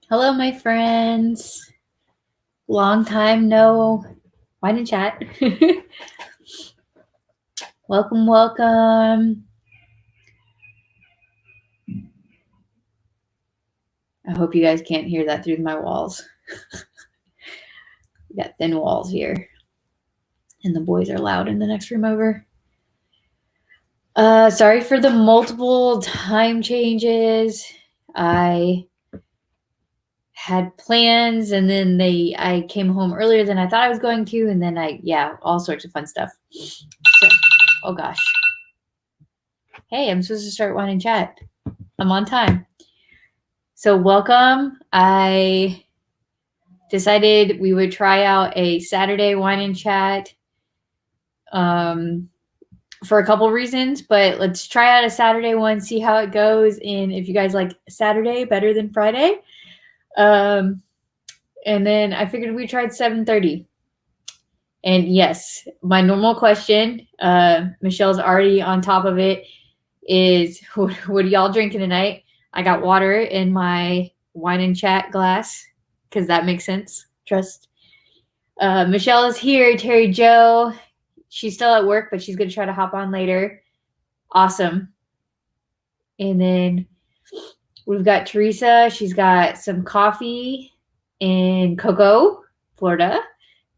Hello, my friends. Long time no wine and chat. Welcome. I hope you guys can't hear that through my walls. We got thin walls here. And the boys are loud in the next room over. Sorry for the multiple time changes. I had plans and then I came home earlier than I thought I was going to, and then all sorts of fun stuff. So, oh gosh. Hey, I'm supposed to start wine and chat. I'm on time. So welcome. I decided we would try out a Saturday wine and chat for a couple reasons, but let's try out a Saturday one, see how it goes, and if you guys like Saturday better than Friday. And then I figured we tried 7:30. And yes, my normal question, Michelle's already on top of it, is what are y'all drinking tonight? I got water in my wine and chat glass because that makes sense. Trust. Michelle is here. Terry Jo, she's still at work, but she's going to try to hop on later. Awesome. And then we've got Teresa. She's got some coffee in Cocoa, Florida.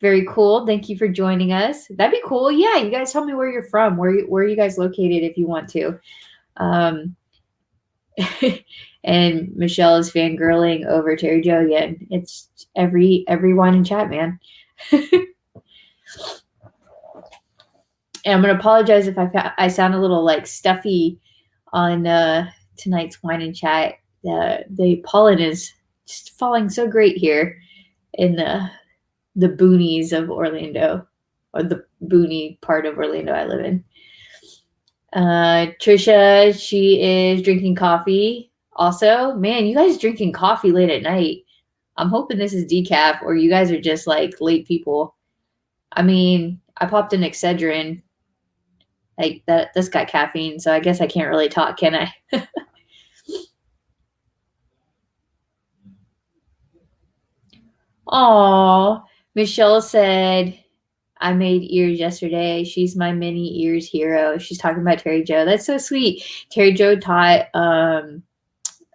Very cool. Thank you for joining us. That'd be cool. Yeah, you guys tell me where you're from. Where are you guys located if you want to. And Michelle is fangirling over Terry Jo again. It's every wine and chat, man. And I'm going to apologize if I sound a little like stuffy on tonight's wine and chat. The pollen is just falling so great here in the boonies of Orlando, or the boony part of Orlando I live in. Trisha, she is drinking coffee. Also, man, you guys drinking coffee late at night. I'm hoping this is decaf, or you guys are just like late people. I mean, I popped an Excedrin. Like this got caffeine, so I guess I can't really talk, can I? Aw, Michelle said, I made ears yesterday. She's my mini ears hero. She's talking about Terry Jo. That's so sweet. Terry Jo taught an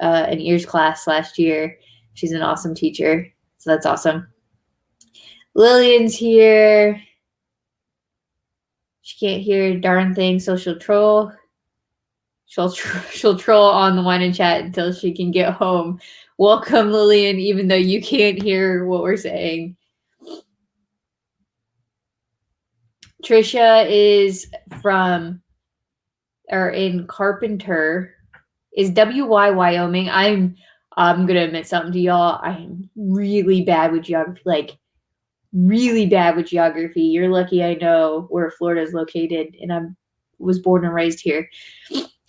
ears class last year. She's an awesome teacher. So that's awesome. Lillian's here. She can't hear a darn thing, so she'll troll. She'll troll on the wine and chat until she can get home. Welcome, Lillian, even though you can't hear what we're saying. Trisha is in Carpenter, is WY Wyoming. I'm gonna admit something to y'all. I'm really bad with geography, like really bad with geography. You're lucky I know where Florida is located, and I was born and raised here.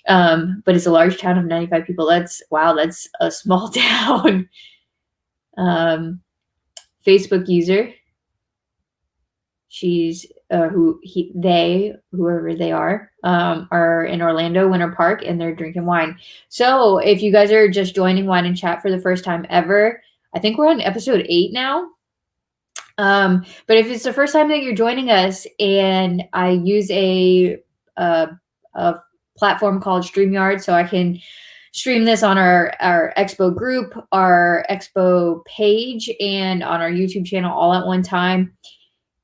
But it's a large town of 95 people. That's a small town. Facebook user. She's whoever they are in Orlando Winter Park, and they're drinking wine. So if you guys are just joining wine and chat for the first time ever, I think we're on episode 8 now. But if it's the first time that you're joining us, and I use a platform called StreamYard, so I can stream this on our Expo group, our Expo page, and on our YouTube channel all at one time.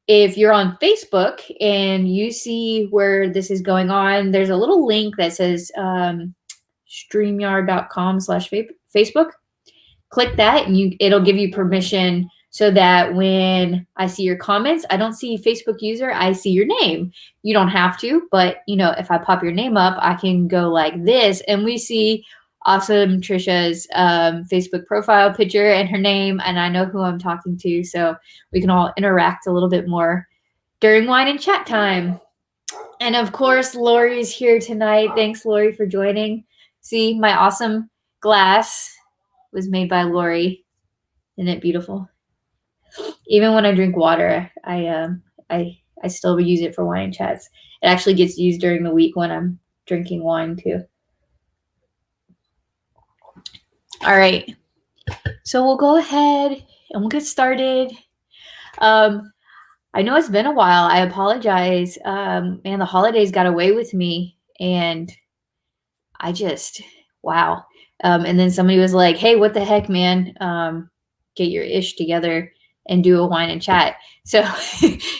If you're on Facebook and you see where this is going on, there's a little link that says streamyard.com/Facebook. Click that and it'll give you permission so that when I see your comments, I don't see Facebook user, I see your name. You don't have to, but if I pop your name up, I can go like this, and we see awesome Trisha's Facebook profile picture and her name, and I know who I'm talking to, so we can all interact a little bit more during wine and chat time. And of course, Lori's here tonight. Thanks, Lori, for joining. See, my awesome glass was made by Lori. Isn't it beautiful? Even when I drink water, I still use it for wine and chats. It actually gets used during the week when I'm drinking wine too. All right. So we'll go ahead and we'll get started. I know it's been a while. I apologize. Man, the holidays got away with me, and I just, wow. And then somebody was like, "Hey, what the heck, man? Get your ish together and do a wine and chat." So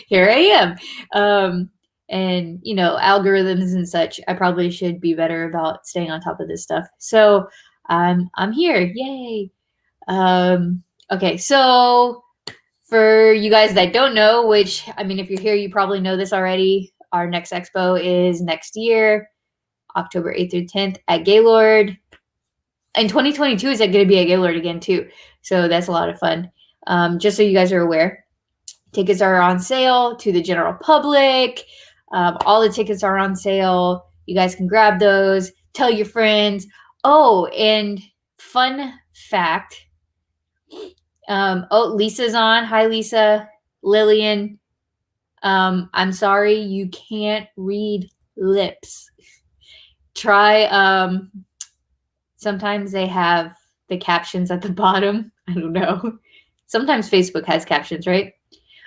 here I am. And algorithms and such. I probably should be better about staying on top of this stuff. So I'm here. Yay. Okay, so for you guys that don't know, which I mean, if you're here, you probably know this already. Our next expo is next year, October 8th through 10th at Gaylord. And 2022 is going to be at Gaylord again too. So that's a lot of fun. Just so you guys are aware, tickets are on sale to the general public. All the tickets are on sale. You guys can grab those. Tell your friends. Oh, and fun fact. Lisa's on. Hi, Lisa. Lillian. I'm sorry, you can't read lips. Try, sometimes they have the captions at the bottom. I don't know. Sometimes Facebook has captions, right?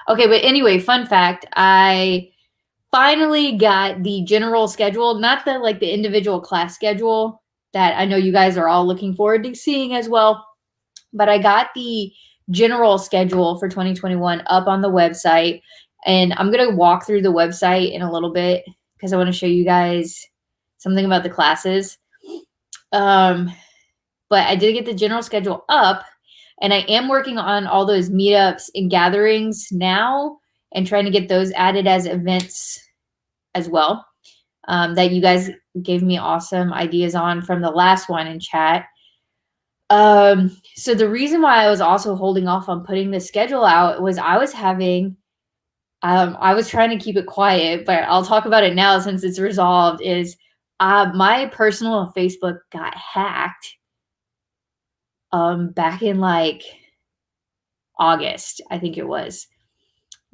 Okay, but anyway, fun fact, I finally got the general schedule, not the individual class schedule that I know you guys are all looking forward to seeing as well, but I got the general schedule for 2021 up on the website, and I'm going to walk through the website in a little bit because I want to show you guys something about the classes. But I did get the general schedule up, and I am working on all those meetups and gatherings now and trying to get those added as events as well, that you guys gave me awesome ideas on from the last one in chat. So the reason why I was also holding off on putting the schedule out was I was trying to keep it quiet, but I'll talk about it now since it's resolved, is my personal Facebook got hacked back in August, I think it was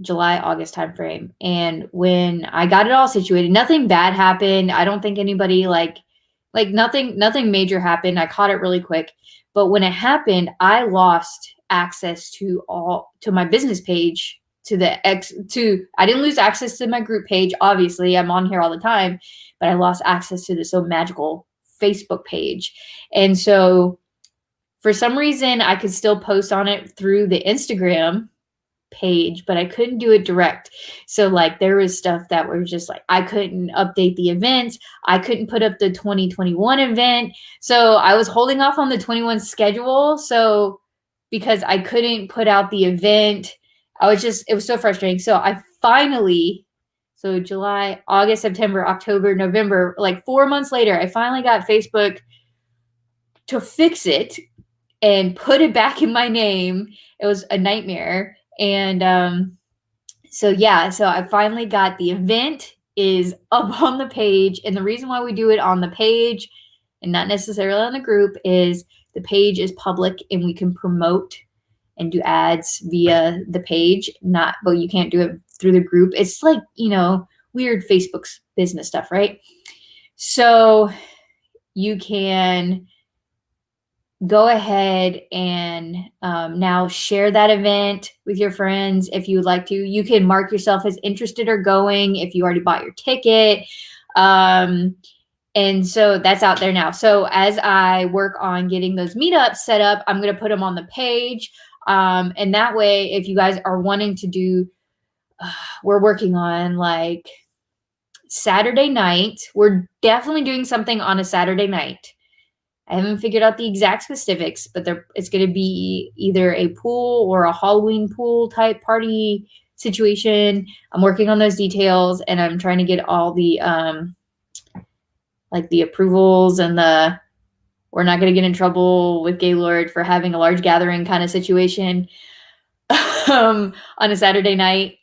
July, August timeframe. And when I got it all situated, nothing bad happened. I don't think anybody nothing major happened. I caught it really quick. But when it happened, I lost access to my business page, I didn't lose access to my group page. Obviously, I'm on here all the time, but I lost access to the So Magical Facebook page. And so for some reason, I could still post on it through the Instagram page, but I couldn't do it direct. So there was stuff that were just I couldn't update the events. I couldn't put up the 2021 event. So I was holding off on the 21 schedule. So because I couldn't put out the event, it was so frustrating. So I finally, July, August, September, October, November, 4 months later, I finally got Facebook to fix it and put it back in my name. It was a nightmare. And so I finally got the event is up on the page. And the reason why we do it on the page and not necessarily on the group is the page is public and we can promote and do ads via the page, but you can't do it through the group. It's weird Facebook's business stuff, right? So you can go ahead and now share that event with your friends if you would like to. You can mark yourself as interested or going if you already bought your ticket. And so that's out there now. So as I work on getting those meetups set up, I'm going to put them on the page. And that way, if you guys are wanting to do, we're working on Saturday night. We're definitely doing something on a Saturday night. I haven't figured out the exact specifics, but it's going to be either a pool or a Halloween pool type party situation. I'm working on those details, and I'm trying to get all the the approvals and we're not going to get in trouble with Gaylord for having a large gathering kind of situation on a Saturday night.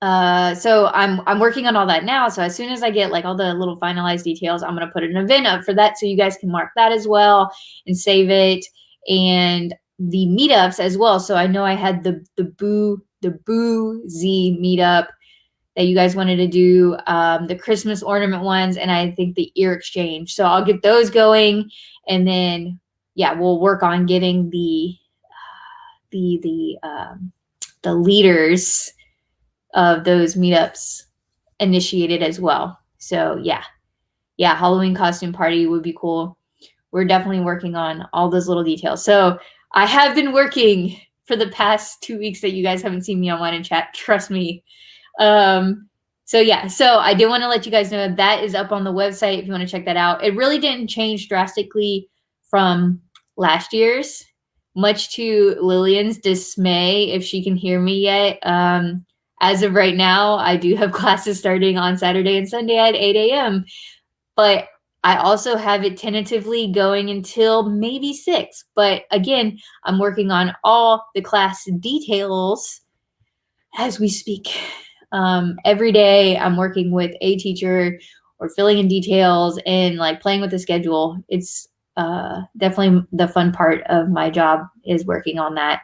So I'm working on all that now. So as soon as I get all the little finalized details, I'm going to put an event up for that. So you guys can mark that as well and save it, and the meetups as well. So I know I had the Boo Z meetup that you guys wanted to do, the Christmas ornament ones, and I think the ear exchange. So I'll get those going, and then yeah, we'll work on getting the leaders of those meetups initiated as well. So yeah, Halloween costume party would be cool. We're definitely working on all those little details. So I have been working for the past 2 weeks that you guys haven't seen me online in chat. Trust me. So I did want to let you guys know that is up on the website if you want to check that out. It really didn't change drastically from last year's, much to Lillian's dismay, if she can hear me yet. As of right now, I do have classes starting on Saturday and Sunday at 8 a.m., but I also have it tentatively going until maybe 6. But again, I'm working on all the class details as we speak. Every day I'm working with a teacher or filling in details and like playing with the schedule. It's definitely the fun part of my job is working on that.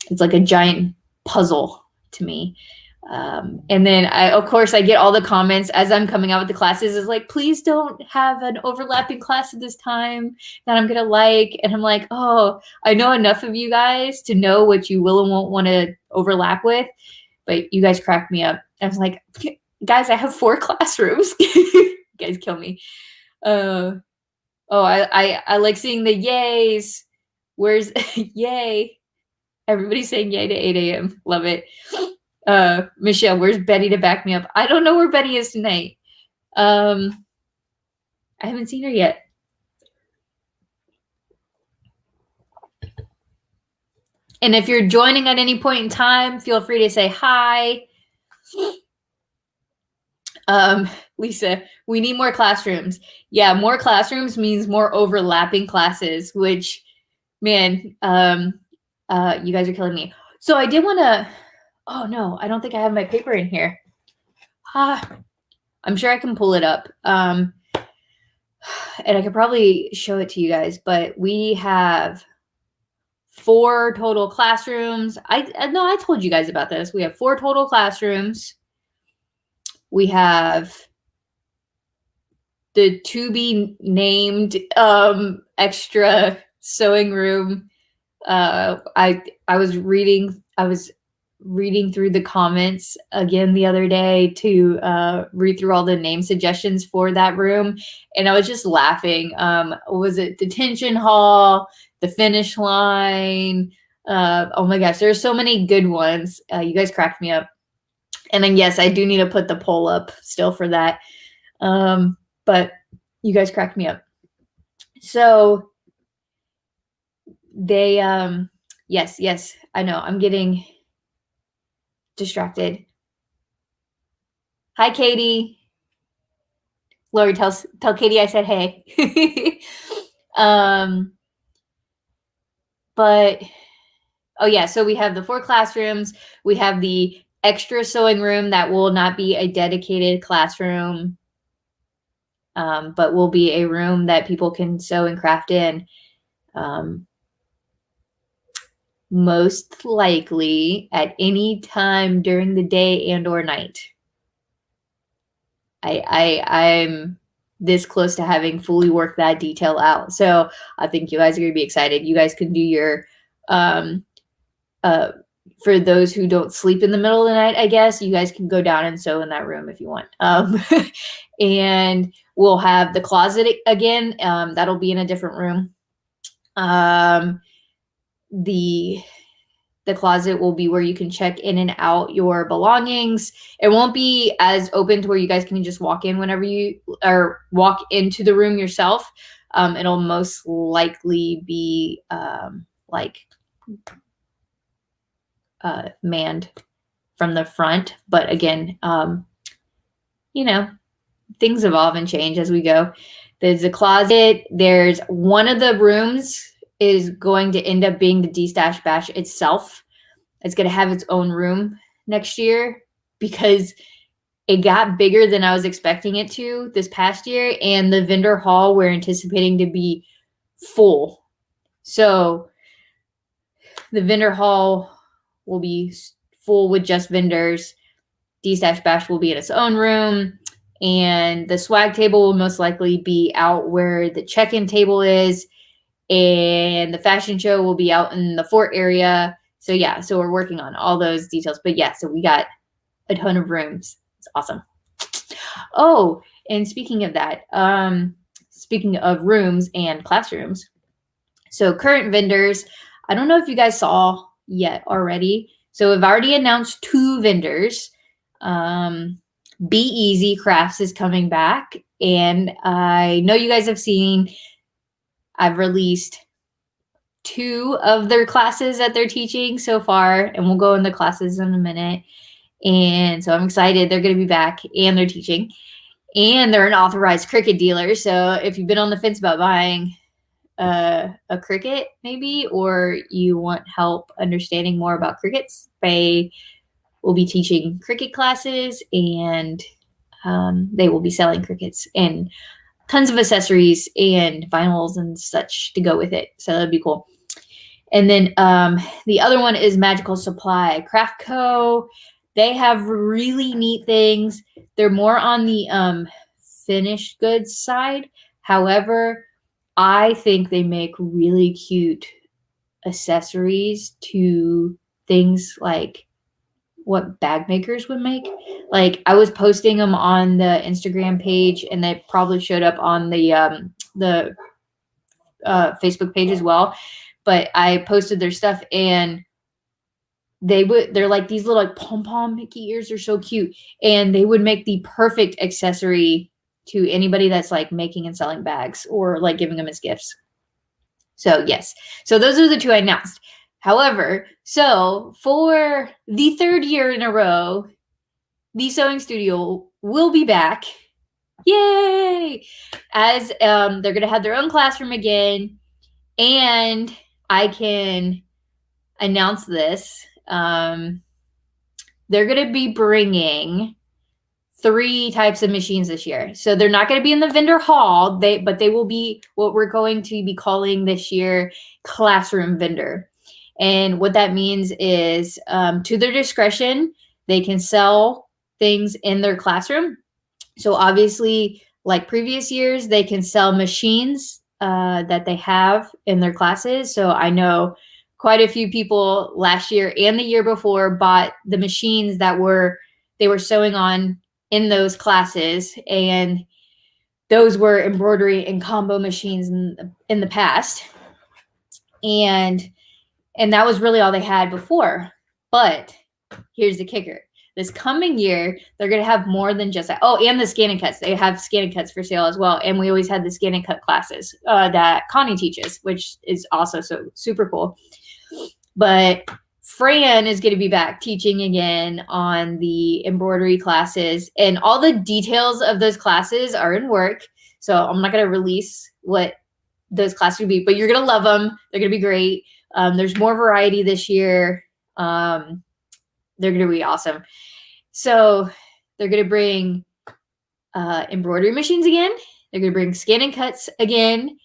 It's like a giant puzzle to me. And then of course I get all the comments as I'm coming out with the classes is like, please don't have an overlapping class at this time that I'm going to like. And I'm like, oh, I know enough of you guys to know what you will and won't want to overlap with, but you guys cracked me up. I was like, guys, I have 4 classrooms. You guys kill me. I like seeing the yays. Where's yay? Everybody's saying yay to 8 a.m. Love it. Michelle, where's Betty to back me up? I don't know where Betty is tonight. I haven't seen her yet. And if you're joining at any point in time, feel free to say hi. Lisa, we need more classrooms. Yeah, more classrooms means more overlapping classes, which, man, you guys are killing me. So I did want to, oh no, I don't think I have my paper in here. I'm sure I can pull it up. And I could probably show it to you guys, but we have 4 total classrooms. I told you guys about this. We have 4 total classrooms. We have the to be named extra sewing room. I was reading through the comments again the other day to read through all the name suggestions for that room, and I was just laughing. Was it detention hall, the finish line? Oh my gosh, there's so many good ones. You guys cracked me up. And then yes, I do need to put the poll up still for that. But you guys cracked me up. So they yes, I know I'm getting distracted. Hi, Katie. Lori, tell Katie I said hey. But oh yeah, so we have the 4 classrooms. We have the extra sewing room that will not be a dedicated classroom, but will be a room that people can sew and craft in. Most likely at any time during the day and or night. I'm this close to having fully worked that detail out. So I think you guys are going to be excited. You guys can do your, for those who don't sleep in the middle of the night, I guess, you guys can go down and sew in that room if you want. And we'll have the closet again. That'll be in a different room. The closet will be where you can check in and out your belongings. It won't be as open to where you guys can just walk in whenever you or walk into the room yourself. It'll most likely be manned from the front. But again, things evolve and change as we go. There's a closet. There's one of the rooms is going to end up being the D-Stash Bash itself. It's going to have its own room next year because it got bigger than I was expecting it to this past year. And the vendor hall we're anticipating to be full. So the vendor hall will be full with just vendors. D-Stash Bash will be in its own room. And the swag table will most likely be out where the check-in table is. and the fashion show will be out in the Fort area. So yeah, so we're working on all those details. But yeah, so we got a ton of rooms. It's awesome. Oh, and speaking of that, speaking of rooms and classrooms, so current vendors, I don't know if you guys saw yet already. So we've already announced 2 vendors. Be Easy Crafts is coming back, and I know you guys have seen, I've released 2 of their classes that they're teaching so far, and we'll go into classes in a minute. And so I'm excited. They're going to be back, and they're teaching, and they're an authorized Cricut dealer. So if you've been on the fence about buying a Cricut maybe, or you want help understanding more about Cricuts, they will be teaching Cricut classes, and they will be selling Cricuts and tons of accessories and vinyls and such to go with it. So that'd be cool. And then the other one is Magical Supply Craft Co. They have really neat things. They're more on the finished goods side. However, I think they make really cute accessories to things like what bag makers would make. Like, I was posting them on the Instagram page, and they probably showed up on the Facebook page as well. But I posted their stuff, and they're like these little like pom-pom Mickey ears. They're so cute, and they would make the perfect accessory to anybody that's like making and selling bags or like giving them as gifts. So yes, so those are the 2 I announced. However, so for the 3rd year in a row, the sewing studio will be back. Yay! As they're going to have their own classroom again, and I can announce this. They're going to be bringing 3 types of machines this year. So they're not going to be in the vendor hall, but they will be what we're going to be calling this year classroom vendor. And what that means is to their discretion, they can sell things in their classroom. So obviously, like previous years, they can sell machines that they have in their classes. So I know quite a few people last year and the year before bought the machines that they were sewing on in those classes, and those were embroidery and combo machines in the past. And that was really all they had before. But here's the kicker. This coming year, they're going to have more than just that. Oh, and the scan and cuts. They have scan and cuts for sale as well. And we always had the scan and cut classes that Connie teaches, which is also so super cool. But Fran is going to be back teaching again on the embroidery classes. And all the details of those classes are in work. So I'm not going to release what those classes will be. But you're going to love them. They're going to be great. There's more variety this year. They're going to be awesome. So they're going to bring embroidery machines again. They're going to bring scan and cuts again.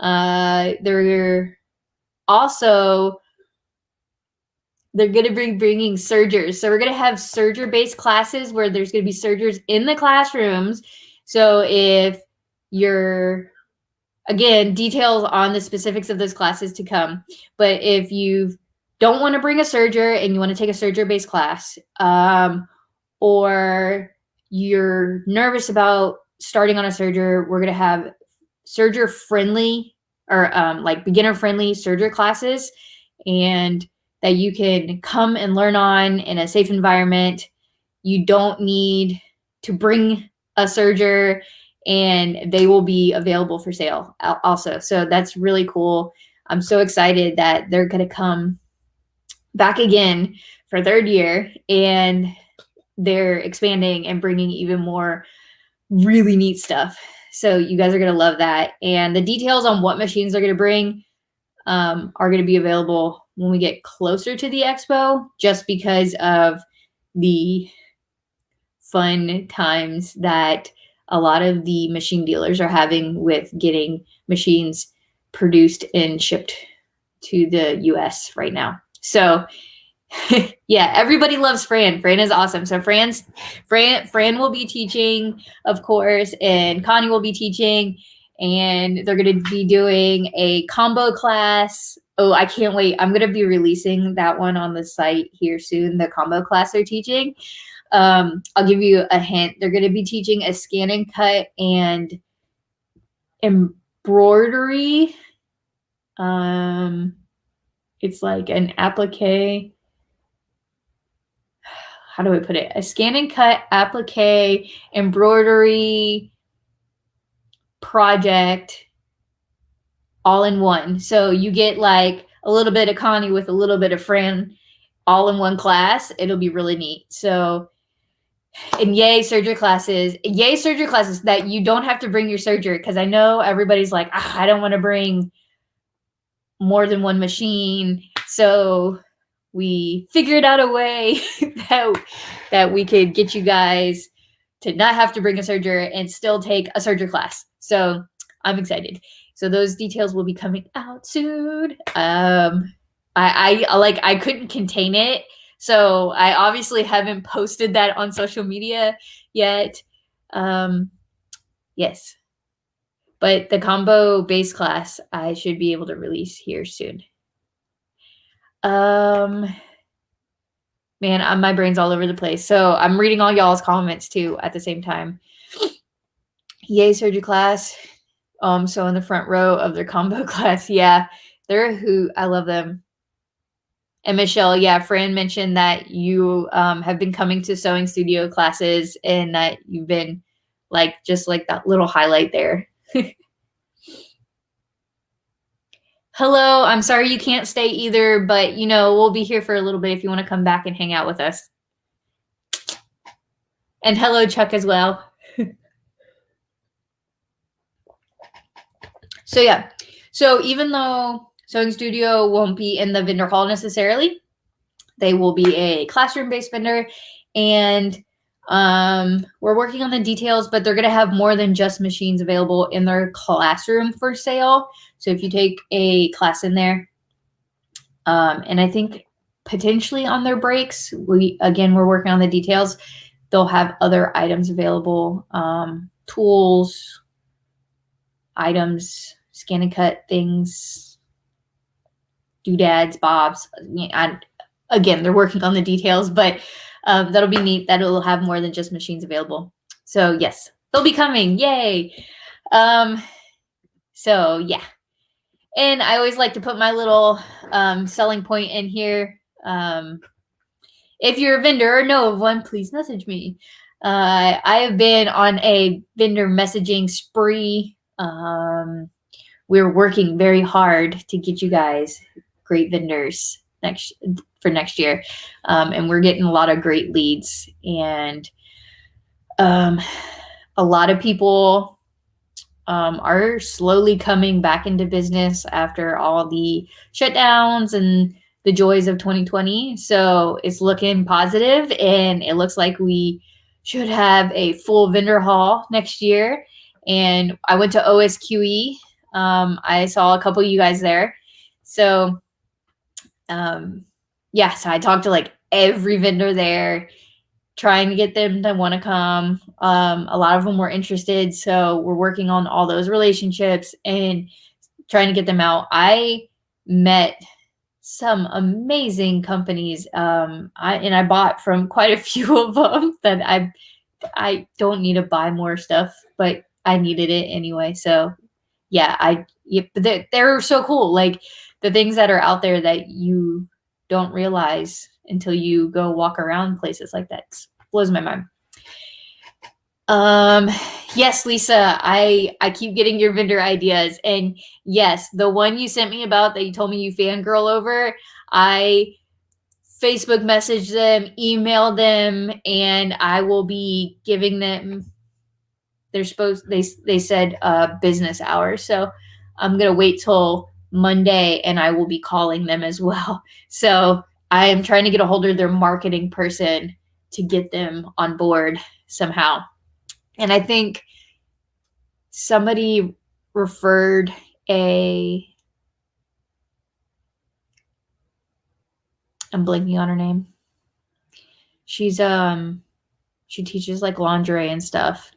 They're going to be bringing sergers. So we're going to have serger-based classes where there's going to be sergers in the classrooms. So if you're, again, details on the specifics of those classes to come. But if you don't want to bring a serger and you want to take a serger-based class, or you're nervous about starting on a serger, we're going to have serger-friendly or like beginner-friendly serger classes, and that you can come and learn on in a safe environment. You don't need to bring a serger, and they will be available for sale also. So that's really cool. I'm so excited that they're going to come back again for 3rd year, and they're expanding and bringing even more really neat stuff. So you guys are going to love that. And the details on what machines they're going to bring are going to be available when we get closer to the expo, just because of the fun times that a lot of the machine dealers are having with getting machines produced and shipped to the US right now. So yeah, everybody loves Fran. Fran is awesome. So Fran will be teaching, of course, and Connie will be teaching, and they're going to be doing a combo class. Oh, I can't wait. I'm going to be releasing that one on the site here soon, the combo class they're teaching. I'll give you a hint. They're going to be teaching a scan and cut and embroidery. It's like an applique. How do I put it? A scan and cut applique embroidery project all in one. So you get like a little bit of Connie with a little bit of Fran all in one class. It'll be really neat. So, and yay surgery classes that you don't have to bring your serger, because I know everybody's like, I don't want to bring more than one machine. So we figured out a way that we could get you guys to not have to bring a serger and still take a serger class. So I'm excited. So those details will be coming out soon. I couldn't contain it. So I obviously haven't posted that on social media yet. Yes. But the combo base class, I should be able to release here soon. Man, my brain's all over the place. So I'm reading all y'all's comments too at the same time. Yay, surgery class. So in the front row of their combo class. Yeah, they're a hoot. I love them. And Michelle, yeah, Fran mentioned that you have been coming to sewing studio classes and that you've been just like that little highlight there. Hello, I'm sorry you can't stay either, but we'll be here for a little bit if you want to come back and hang out with us. And hello, Chuck, as well. So yeah, so even though Sewing Studio won't be in the vendor hall necessarily, they will be a classroom-based vendor, and we're working on the details, but they're going to have more than just machines available in their classroom for sale. So if you take a class in there, and I think potentially on their breaks, we're working on the details. They'll have other items available, tools, items, scan and cut things, doodads, bobs. Again, they're working on the details, but that'll be neat that it'll have more than just machines available. So yes, they'll be coming. Yay. So yeah. And I always like to put my little selling point in here. If you're a vendor or know of one, please message me. I have been on a vendor messaging spree. We're working very hard to get you guys great vendors for next year. And we're getting a lot of great leads. And a lot of people are slowly coming back into business after all the shutdowns and the joys of 2020. So it's looking positive, and it looks like we should have a full vendor hall next year. And I went to OSQE. I saw a couple of you guys there. So yeah, so I talked to every vendor there, trying to get them to want to come. A lot of them were interested. So we're working on all those relationships and trying to get them out. I met some amazing companies. I bought from quite a few of them that I don't need to buy more stuff, but I needed it anyway. So yeah, they're so cool. The things that are out there that you don't realize until you go walk around places like that. It blows my mind. Yes, Lisa, I keep getting your vendor ideas. And yes, the one you sent me about that you told me you fangirl over, I Facebook messaged them, emailed them, and I will be giving them, they said business hours. So I'm going to wait till Monday and I will be calling them as well. So I am trying to get a hold of their marketing person to get them on board somehow. And I think somebody referred I'm blanking on her name. She's she teaches lingerie and stuff.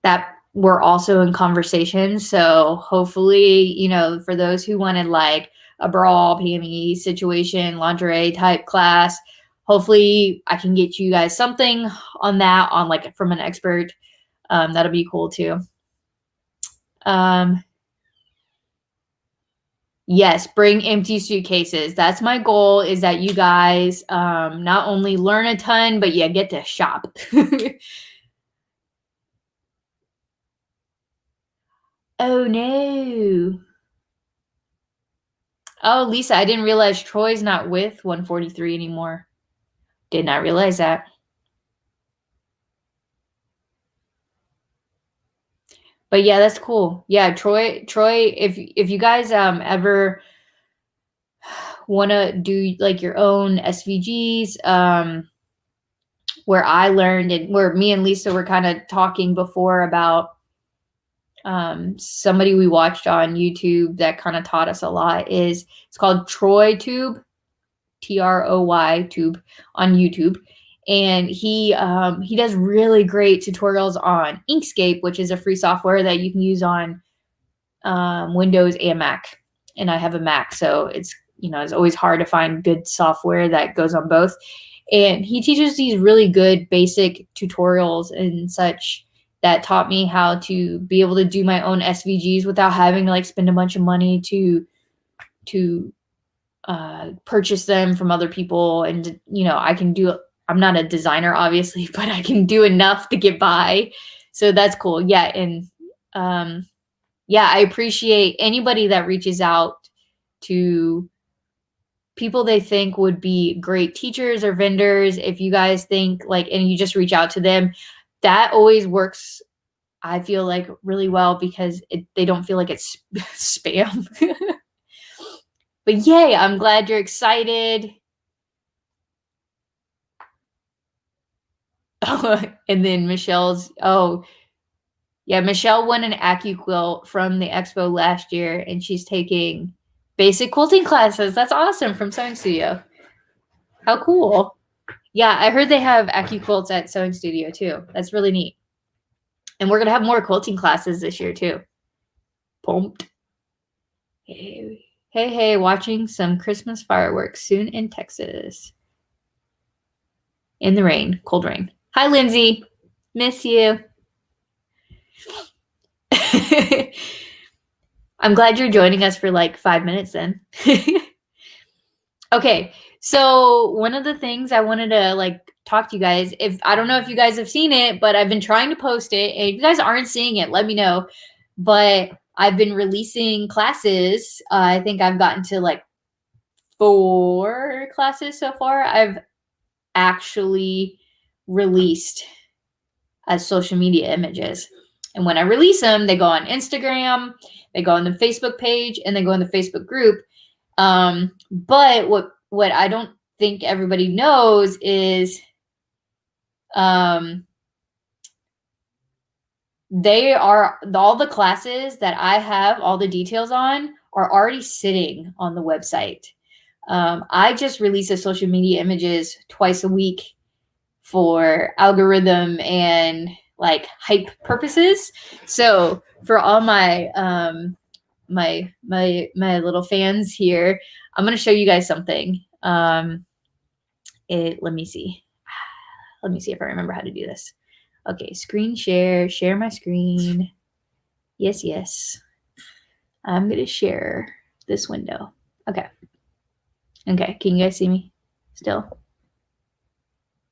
That we're also in conversation. So hopefully, you know, for those who wanted like a bra, PME situation, lingerie type class, hopefully I can get you guys something on that, on like from an expert. That'll be cool too. Yes, bring empty suitcases. That's my goal, is that you guys not only learn a ton, but you get to shop. Oh no. Oh, Lisa, I didn't realize Troy's not with 143 anymore. Did not realize that. But yeah, that's cool. Yeah, Troy, if you guys ever want to do like your own SVGs, where I learned, and where me and Lisa were kind of talking before about somebody we watched on YouTube that kind of taught us a lot, is it's called Troy Tube, TROY Tube on YouTube. And he does really great tutorials on Inkscape, which is a free software that you can use on Windows and Mac. And I have a Mac, so it's, you know, it's always hard to find good software that goes on both. And he teaches these really good basic tutorials and such that taught me how to be able to do my own SVGs without having to like spend a bunch of money to purchase them from other people. And, you know, I'm not a designer obviously, but I can do enough to get by. So that's cool. Yeah. And yeah, I appreciate anybody that reaches out to people they think would be great teachers or vendors. If you guys think like, and you just reach out to them, that always works, I feel like, really well, because they don't feel like it's spam. But yay, I'm glad you're excited. And then Michelle's, yeah, Michelle won an AccuQuilt from the expo last year, and she's taking basic quilting classes. That's awesome, from Sewing Studio. How cool. Yeah, I heard they have AccuQuilts at Sewing Studio too. That's really neat. And we're going to have more quilting classes this year too. Pumped. Hey, watching some Christmas fireworks soon in Texas. In the rain, cold rain. Hi, Lindsay. Miss you. I'm glad you're joining us for like 5 minutes then. Okay, so one of the things I wanted to like talk to you guys, if I don't know if you guys have seen it, but I've been trying to post it, and if you guys aren't seeing it, let me know. But I've been releasing classes. I think I've gotten to like 4 classes so far. I've actually released as social media images. And when I release them, they go on Instagram, they go on the Facebook page, and they go in the Facebook group. But what I don't think everybody knows is they are, all the classes that I have all the details on are already sitting on the website. I just release the social media images twice a week for algorithm and like hype purposes. So for all my my little fans here, I'm going to show you guys something. Let me see if I remember how to do this. Okay, screen share my screen. Yes. I'm going to share this window. Okay, can you guys see me still?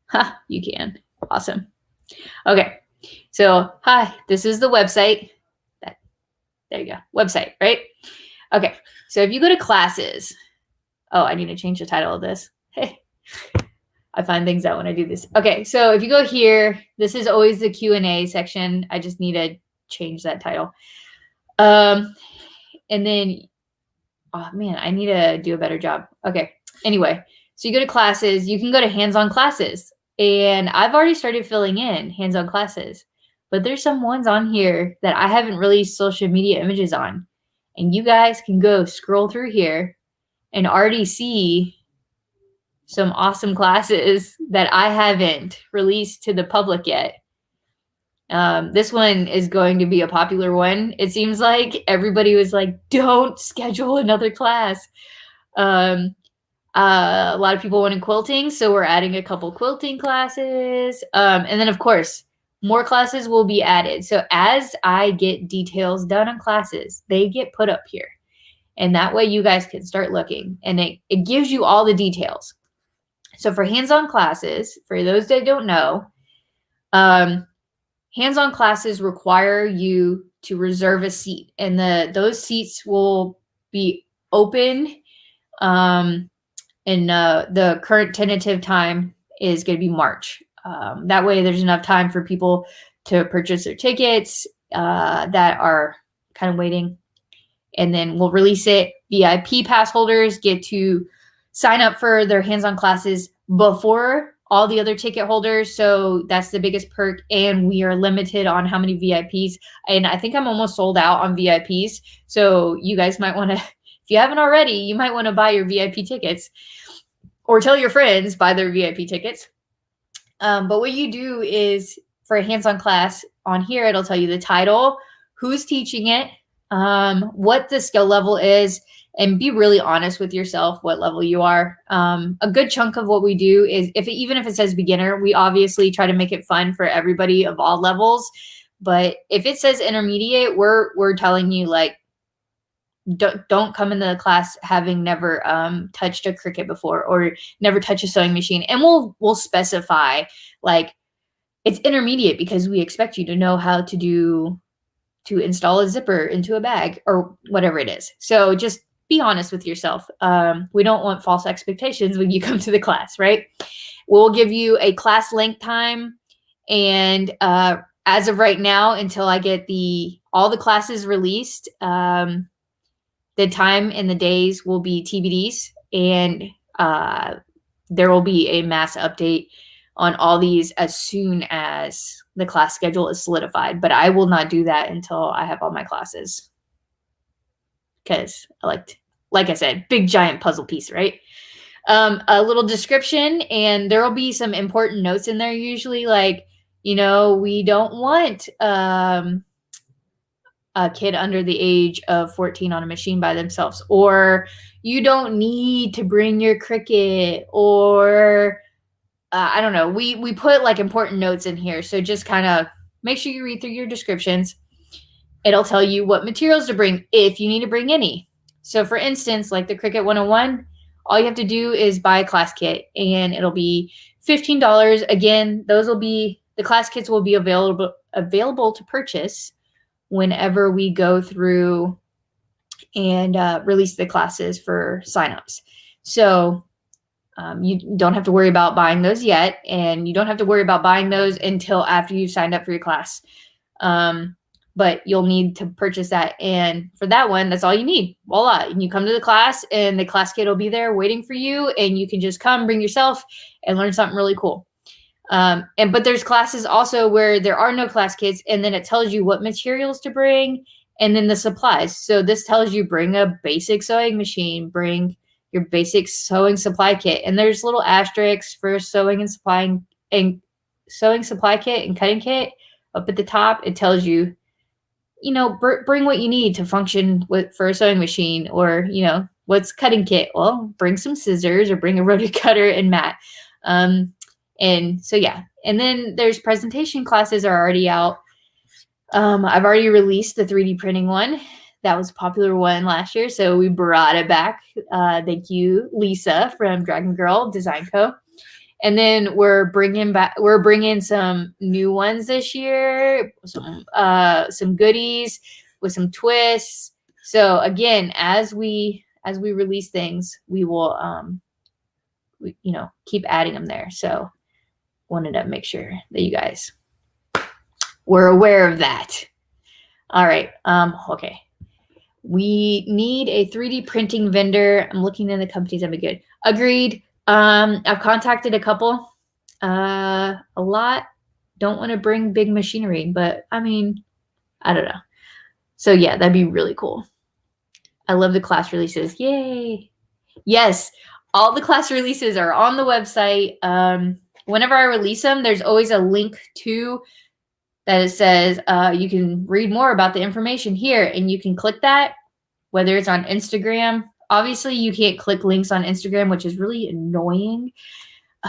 Ha, you can. Awesome. Okay, so hi, this is the website. There you go, website, right? Okay, so if you go to classes, I need to change the title of this. Hey, I find things out when I do this. Okay, so if you go here, this is always the Q&A section. I just need to change that title. And then, oh man, I need to do a better job. Okay, anyway, so you go to classes, you can go to hands-on classes. And I've already started filling in hands-on classes, but there's some ones on here that I haven't released social media images on. And you guys can go scroll through here and already see some awesome classes that I haven't released to the public yet. This one is going to be a popular one. It seems like everybody was like, don't schedule another class. A lot of people wanted quilting, so we're adding a couple quilting classes. And then, of course, more classes will be added. So as I get details done on classes, they get put up here. And that way you guys can start looking. And it gives you all the details. So for hands-on classes, for those that don't know, hands-on classes require you to reserve a seat. And those seats will be open. And the current tentative time is going to be March. That way there's enough time for people to purchase their tickets that are kind of waiting. And then we'll release it. VIP pass holders get to sign up for their hands-on classes before all the other ticket holders. So that's the biggest perk. And we are limited on how many VIPs. And I think I'm almost sold out on VIPs. So you guys might want to, if you haven't already, you might want to buy your VIP tickets or tell your friends buy their VIP tickets. But what you do is for a hands-on class on here, it'll tell you the title, who's teaching it, what the skill level is, and be really honest with yourself what level you are. A good chunk of what we do is even if it says beginner, we obviously try to make it fun for everybody of all levels. But if it says intermediate, we're telling you like, don't come into the class having never touched a Cricut before or never touched a sewing machine. And we'll specify like it's intermediate because we expect you to know how to install a zipper into a bag or whatever it is. So just be honest with yourself. We don't want false expectations when you come to the class, right? We'll give you a class length time. And as of right now, until I get all the classes released, the time and the days will be TBDs, and there will be a mass update on all these as soon as the class schedule is solidified. But I will not do that until I have all my classes. Because like I said, big giant puzzle piece, right? A little description, and there will be some important notes in there usually, like, we don't want a kid under the age of 14 on a machine by themselves, or you don't need to bring your Cricut, or I don't know. We put like important notes in here. So just kind of make sure you read through your descriptions. It'll tell you what materials to bring if you need to bring any. So for instance, like the Cricut 101, all you have to do is buy a class kit and it'll be $15. Again, the class kits will be available to purchase whenever we go through and release the classes for signups. So you don't have to worry about buying those yet, and you don't have to worry about buying those until after you've signed up for your class. But you'll need to purchase that. And for that one, that's all you need. Voila. And you come to the class and the class kit will be there waiting for you, and you can just come, bring yourself, and learn something really cool. But there's classes also where there are no class kits, and then it tells you what materials to bring and then the supplies. So this tells you bring a basic sewing machine, bring your basic sewing supply kit. And there's little asterisks for sewing supply kit and cutting kit up at the top. It tells you, bring what you need to function for a sewing machine, or, what's cutting kit? Well, bring some scissors or bring a rotary cutter and mat. And so, yeah. And then there's presentation classes are already out. I've already released the 3D printing one. That was a popular one last year, so we brought it back. Thank you, Lisa from Dragon Girl Design Co. And then we're bringing some new ones this year, some goodies with some twists. So again, as we release things, we will keep adding them there. So wanted to make sure that you guys were aware of that. All right. Okay. We need a 3D printing vendor. I'm looking in the companies that would be good. Agreed. I've contacted a couple. A lot don't want to bring big machinery, but I don't know. So yeah, that'd be really cool. I love the class releases. Yay. Yes. All the class releases are on the website. Whenever I release them, there's always a link to that it says you can read more about the information here, and you can click that, whether it's on Instagram. Obviously, you can't click links on Instagram, which is really annoying.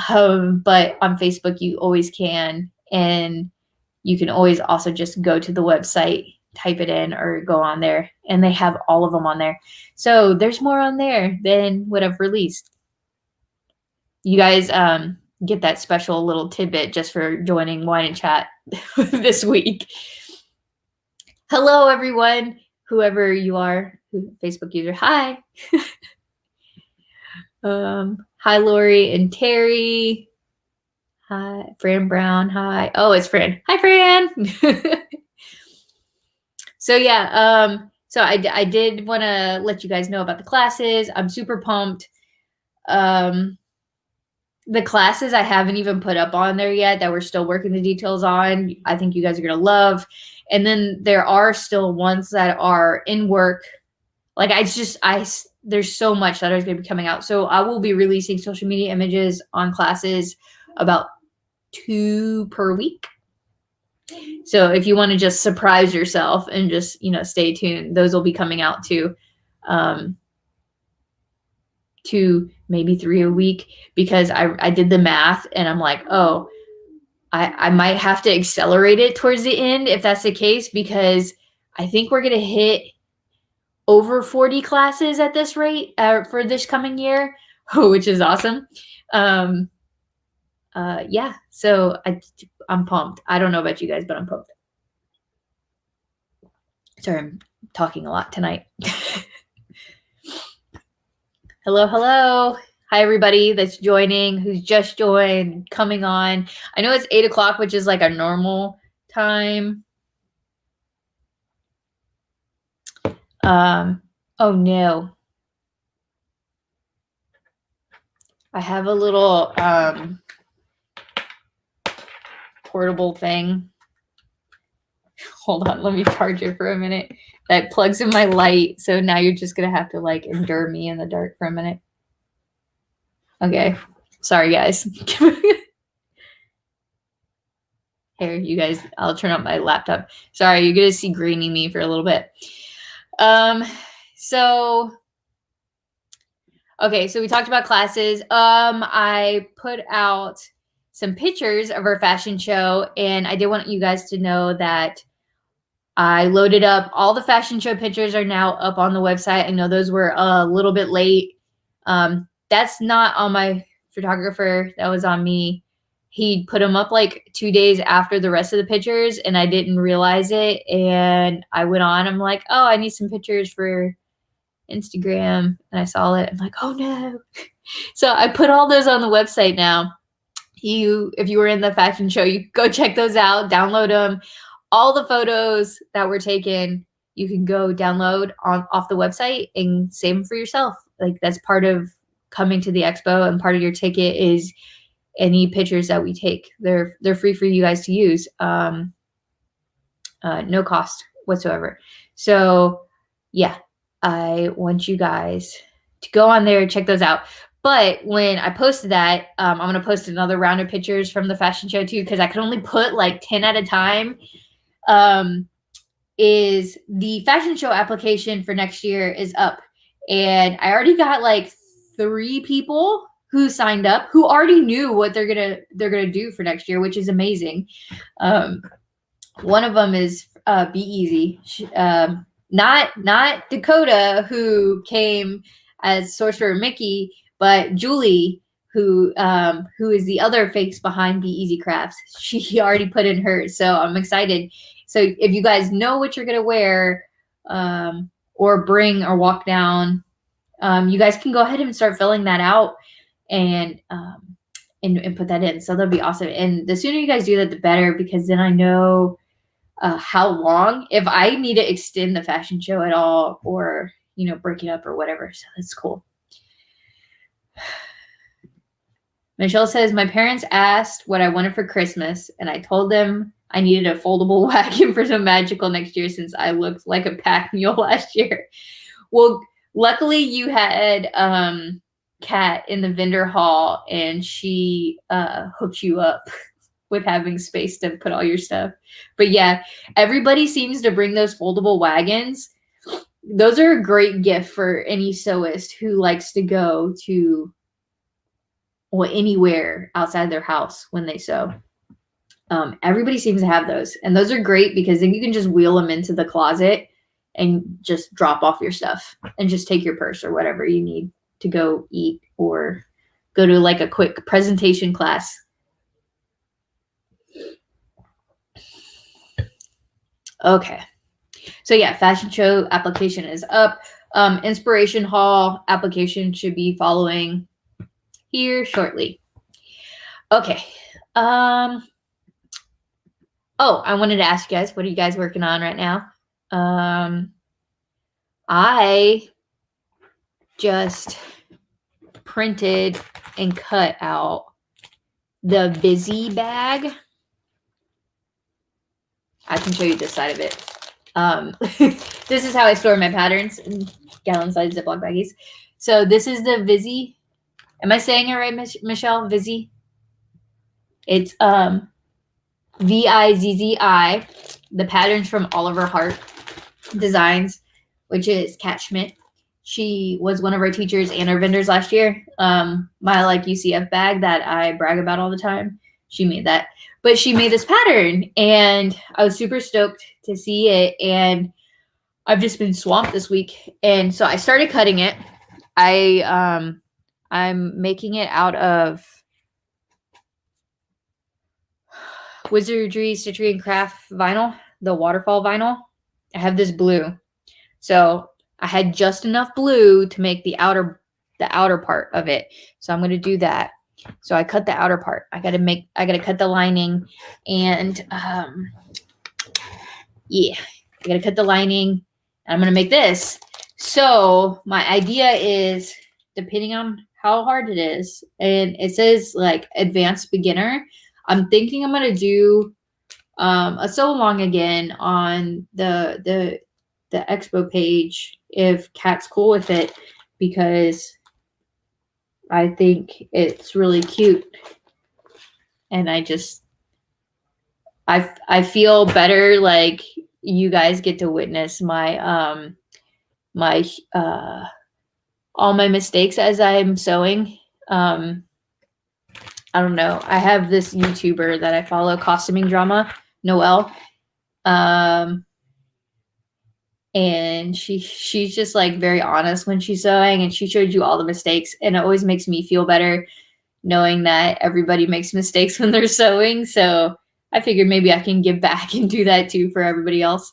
But on Facebook, you always can. And you can always also just go to the website, type it in, or go on there. And they have all of them on there. So there's more on there than what I've released. You guys get that special little tidbit just for joining Wine and Chat this week. Hello, everyone, whoever you are, Facebook user. Hi. Hi, Lori and Terry. Hi, Fran Brown. Hi. Oh, it's Fran. Hi, Fran. So yeah, so I did want to let you guys know about the classes. I'm super pumped. The classes I haven't even put up on there yet that we're still working the details on. I think you guys are going to love. And then there are still ones that are in work. Like there's so much that is going to be coming out. So I will be releasing social media images on classes about 2 per week. So if you want to just surprise yourself and just, stay tuned, those will be coming out too. 2, maybe 3 a week, because I did the math and I'm like, oh, I might have to accelerate it towards the end if that's the case, because I think we're going to hit over 40 classes at this rate for this coming year, which is awesome. Yeah, so I'm pumped. I don't know about you guys, but I'm pumped. Sorry, I'm talking a lot tonight. Hello. Hi, everybody that's joining, who's just joined, coming on. I know it's 8 o'clock, which is like a normal time. Oh no. I have a little portable thing. Hold on, let me charge it for a minute. That plugs in my light, so now you're just gonna have to like endure me in the dark for a minute. Okay, sorry guys. Here, you guys, I'll turn up my laptop. Sorry, you're gonna see grainy me for a little bit. So we talked about classes. I put out some pictures of our fashion show, and I did want you guys to know that I loaded up all the fashion show pictures are now up on the website. I know those were a little bit late. That's not on my photographer. That was on me. He put them up like 2 days after the rest of the pictures, and I didn't realize it. And I went on. I'm like, oh, I need some pictures for Instagram. And I saw it. I'm like, oh no. So I put all those on the website now. If you were in the fashion show, you go check those out, download them. All the photos that were taken, you can go download off the website and save them for yourself. Like, that's part of coming to the expo, and part of your ticket is any pictures that we take. They're free for you guys to use. No cost whatsoever. So yeah, I want you guys to go on there and check those out. But when I posted that, I'm going to post another round of pictures from the fashion show too, because I could only put like 10 at a time. Is the fashion show application for next year is up. And I already got like 3 people who signed up who already knew what they're gonna do for next year, which is amazing. One of them is Be Easy. Not Dakota, who came as Sorcerer Mickey, but Julie, who is the other face behind Be Easy Crafts. She already put in hers, so I'm excited. So if you guys know what you're gonna wear, or bring or walk down, you guys can go ahead and start filling that out and put that in. So that'll be awesome. And the sooner you guys do that, the better, because then I know how long, if I need to extend the fashion show at all, or break it up or whatever. So that's cool. Michelle says, my parents asked what I wanted for Christmas, and I told them I needed a foldable wagon for some magical next year, since I looked like a pack mule last year. Well, luckily you had Kat in the vendor hall, and she hooked you up. with having space to put all your stuff. But yeah, everybody seems to bring those foldable wagons. Those are a great gift for any sewist who likes to go to anywhere outside their house when they sew. Everybody seems to have those, and those are great because then you can just wheel them into the closet and just drop off your stuff and just take your purse or whatever you need to go eat or go to like a quick presentation class. Okay. So yeah, fashion show application is up. Inspiration Hall application should be following here shortly. Okay. Oh, I wanted to ask you guys, what are you guys working on right now? I just printed and cut out the Busy bag. I can show you this side of it. This is how I store my patterns in gallon-sized Ziploc baggies. So this is the Vizzy. Am I saying it right, Michelle? Vizzy? It's Vizzi. The patterns from Oliver Hart Designs, which is Kat Schmidt. She was one of our teachers and our vendors last year. My like UCF bag that I brag about all the time. She made that. But she made this pattern, and I was super stoked to see it. And I've just been swamped this week, and so I started cutting it. I'm making it out of Wizardry Stitchery and Craft vinyl, the waterfall vinyl. I have this blue, so I had just enough blue to make the outer part of it. So I'm going to do that. So I cut the outer part. I got to cut the lining, and yeah, I got to cut the lining. I'm going to make this. So my idea is, depending on how hard it is, and it says like advanced beginner, I'm thinking I'm going to do a sew along again on the expo page if Kat's cool with it, because I think it's really cute, and I feel better like you guys get to witness my all my mistakes as I'm sewing. I don't know. I have this YouTuber that I follow, Costuming Drama, Noelle. And she's just like very honest when she's sewing, and she showed you all the mistakes, and it always makes me feel better knowing that everybody makes mistakes when they're sewing. So I figured maybe I can give back and do that too for everybody else.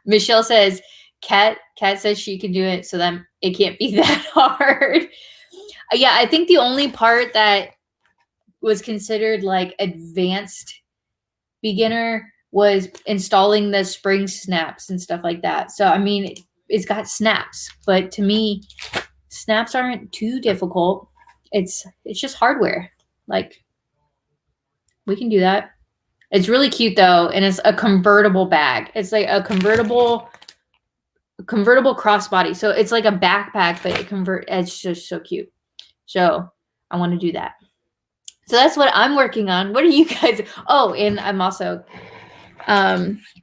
Michelle says Kat says she can do it, so then it can't be that hard. Yeah, I think the only part that was considered like advanced beginner was installing the spring snaps and stuff like that. So, I mean, it's got snaps, but to me, snaps aren't too difficult. It's just hardware. Like, we can do that. It's really cute though, and it's a convertible bag. It's like a convertible crossbody. So it's like a backpack, but it's just so cute. So I want to do that. So that's what I'm working on. What are you guys? Oh, and I'm also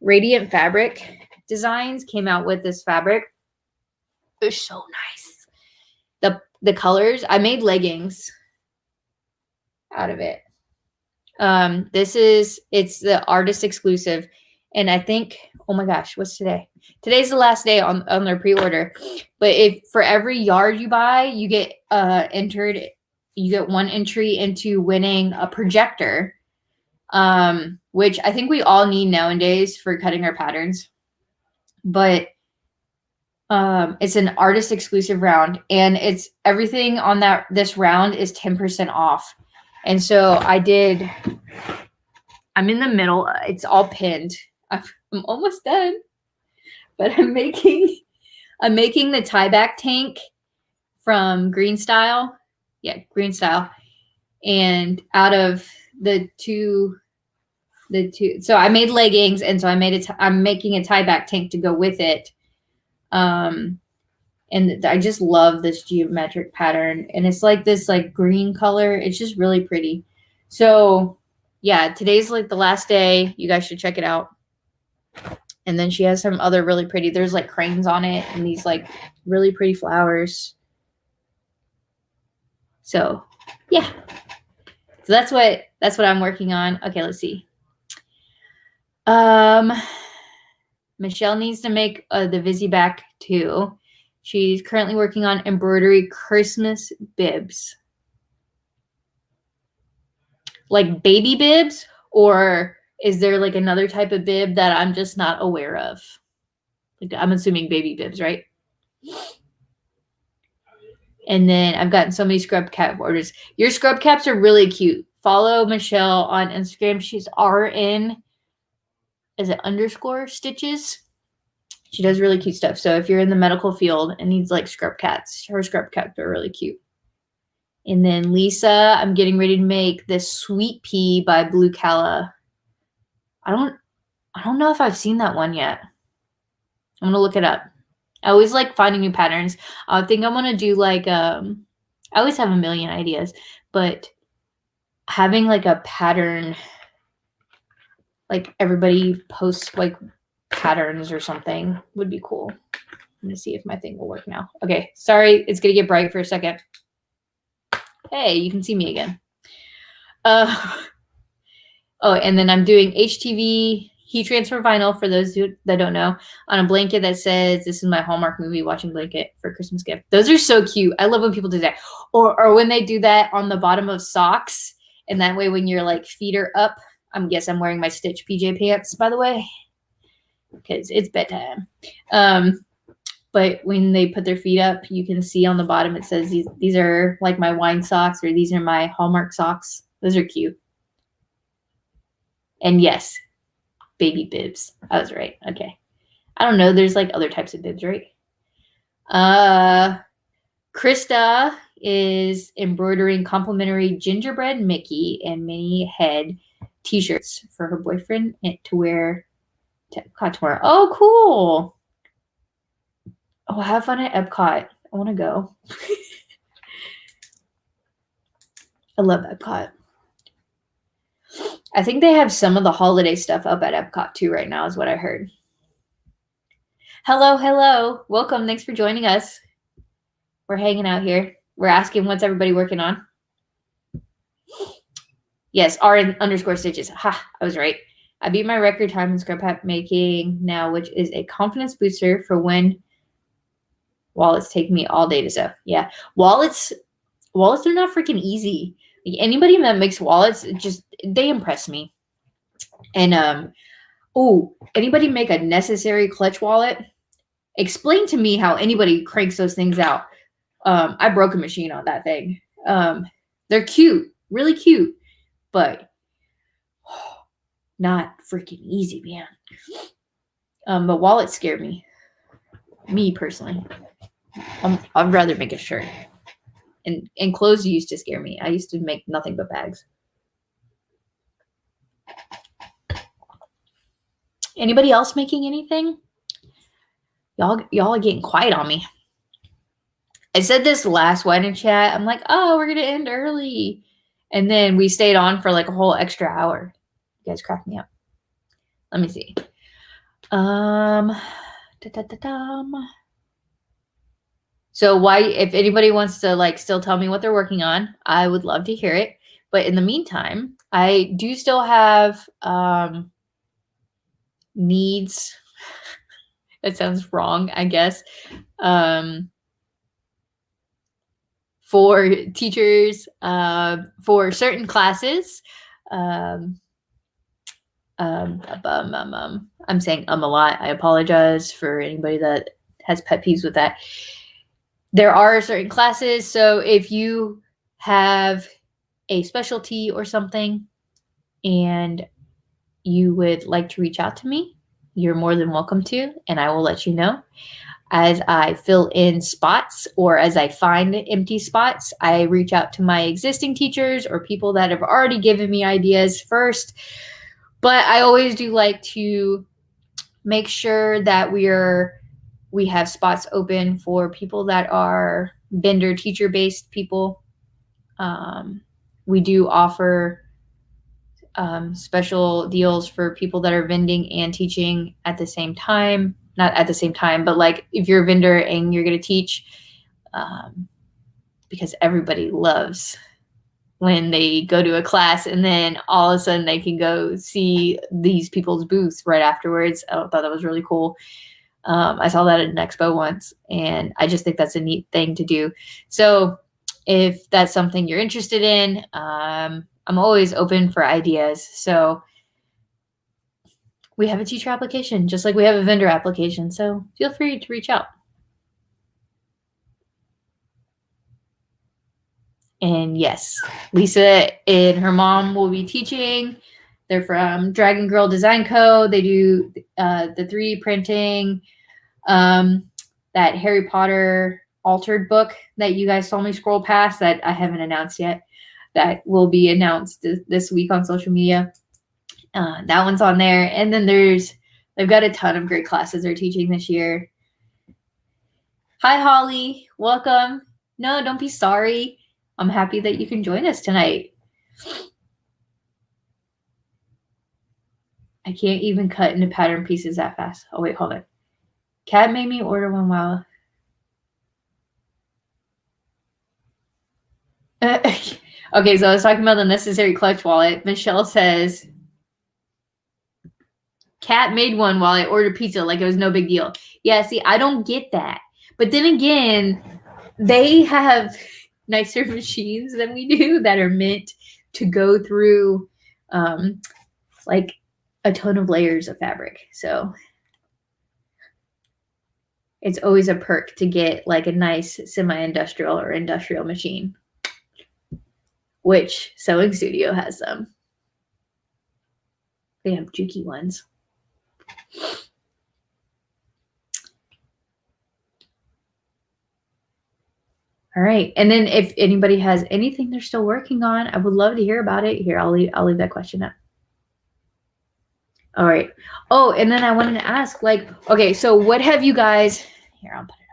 Radiant Fabric Designs came out with this fabric. It's so nice. The colors. I made leggings out of it. It's the artist exclusive, and I think, oh my gosh, what's today? Today's the last day on their pre-order. But if for every yard you buy, you get entered. You get one entry into winning a projector, which I think we all need nowadays for cutting our patterns. But it's an artist exclusive round, and it's everything on this round is 10% off. And so I'm in the middle. It's all pinned. I'm almost done, but I'm making the tie back tank from Green Style. Yeah, Green Style. And out of the two, so I made leggings, and so I'm making a tie back tank to go with it. And I just love this geometric pattern, and it's like this like green color. It's just really pretty. So yeah, today's like the last day. You guys should check it out. And then she has some other really pretty, there's like cranes on it and these like really pretty flowers. So yeah. So that's what I'm working on. Okay, let's see. Michelle needs to make the Vizzy back too. She's currently working on embroidery Christmas bibs. Like baby bibs, or is there like another type of bib that I'm just not aware of? Like I'm assuming baby bibs, right? And then I've gotten so many scrub cap orders. Your scrub caps are really cute. Follow Michelle on Instagram. She's RN. Is it underscore stitches? She does really cute stuff. So if you're in the medical field and needs like scrub cats, her scrub cats are really cute. And then Lisa, I'm getting ready to make this Sweet Pea by Blue Calla. I don't know if I've seen that one yet. I'm gonna look it up. I always like finding new patterns. I think I'm gonna do like I always have a million ideas, but having like a pattern, like everybody posts like patterns or something would be cool. I'm gonna see if my thing will work now. Okay, sorry, it's gonna get bright for a second. Hey, you can see me again. Oh, and then I'm doing HTV heat transfer vinyl for those that don't know on a blanket that says this is my Hallmark movie watching blanket for Christmas gift. Those are so cute. I love when people do that. Or when they do that on the bottom of socks. And that way when your like feet are up, I'm wearing my Stitch PJ pants, by the way, because it's bedtime. But when they put their feet up, you can see on the bottom it says these are like my wine socks, or these are my Hallmark socks. Those are cute. And yes, baby bibs. I was right. Okay. I don't know. There's like other types of bibs, right? Krista is embroidering complimentary gingerbread Mickey and Minnie head t-shirts for her boyfriend to wear to Epcot tomorrow. Oh, cool. Oh, have fun at Epcot. I want to go. I love Epcot. I think they have some of the holiday stuff up at Epcot too right now, is what I heard. Hello. Welcome. Thanks for joining us. We're hanging out here. We're asking what's everybody working on. Yes, R_stitches. Ha, I was right. I beat my record time in scrub hat making now, which is a confidence booster for when wallets take me all day to sew. Yeah, wallets are not freaking easy. Like anybody that makes wallets, they impress me. And anybody make a necessary clutch wallet? Explain to me how anybody cranks those things out. I broke a machine on that thing. They're cute, really cute, but not freaking easy, man. But wallets scare me. Me personally. I'd rather make a shirt. And clothes used to scare me. I used to make nothing but bags. Anybody else making anything? Y'all are getting quiet on me. I said this last wedding chat. I'm like, oh, we're gonna end early. And then we stayed on for like a whole extra hour. You guys cracked me up. Let me see. So if anybody wants to like still tell me what they're working on, I would love to hear it. But in the meantime, I do still have needs. That sounds wrong, I guess. For teachers, for certain classes. I'm saying a lot. I apologize for anybody that has pet peeves with that. There are certain classes, so if you have a specialty or something and you would like to reach out to me, you're more than welcome to, and I will let you know. As I fill in spots or as I find empty spots, I reach out to my existing teachers or people that have already given me ideas first. But I always do like to make sure that we have spots open for people that are vendor teacher based people. We do offer special deals for people that are vending and teaching at the same time. Not at the same time, but like if you're a vendor and you're going to teach, because everybody loves when they go to a class and then all of a sudden they can go see these people's booths right afterwards. I thought that was really cool. I saw that at an expo once, and I just think that's a neat thing to do. So if that's something you're interested in, I'm always open for ideas. So we have a teacher application, just like we have a vendor application. So feel free to reach out. And yes, Lisa and her mom will be teaching. They're from Dragon Girl Design Co. They do the 3D printing, that Harry Potter altered book that you guys saw me scroll past that I haven't announced yet. That will be announced this week on social media. That one's on there. And then they've got a ton of great classes they're teaching this year. Hi, Holly. Welcome. No, don't be sorry. I'm happy that you can join us tonight. I can't even cut into pattern pieces that fast. Oh, wait, hold on. Kat made me order one while. Okay, so I was talking about the necessary clutch wallet. Michelle says, Kat made one while I ordered pizza like it was no big deal. Yeah, see, I don't get that. But then again, they have nicer machines than we do that are meant to go through like a ton of layers of fabric. So it's always a perk to get like a nice semi-industrial or industrial machine, which Sewing Studio has them. They have Juki ones. All right. And then if anybody has anything they're still working on, I would love to hear about it. Here, I'll leave that question up. All right. Oh, and then I wanted to ask, like, okay, so what have you guys, here, I'll put it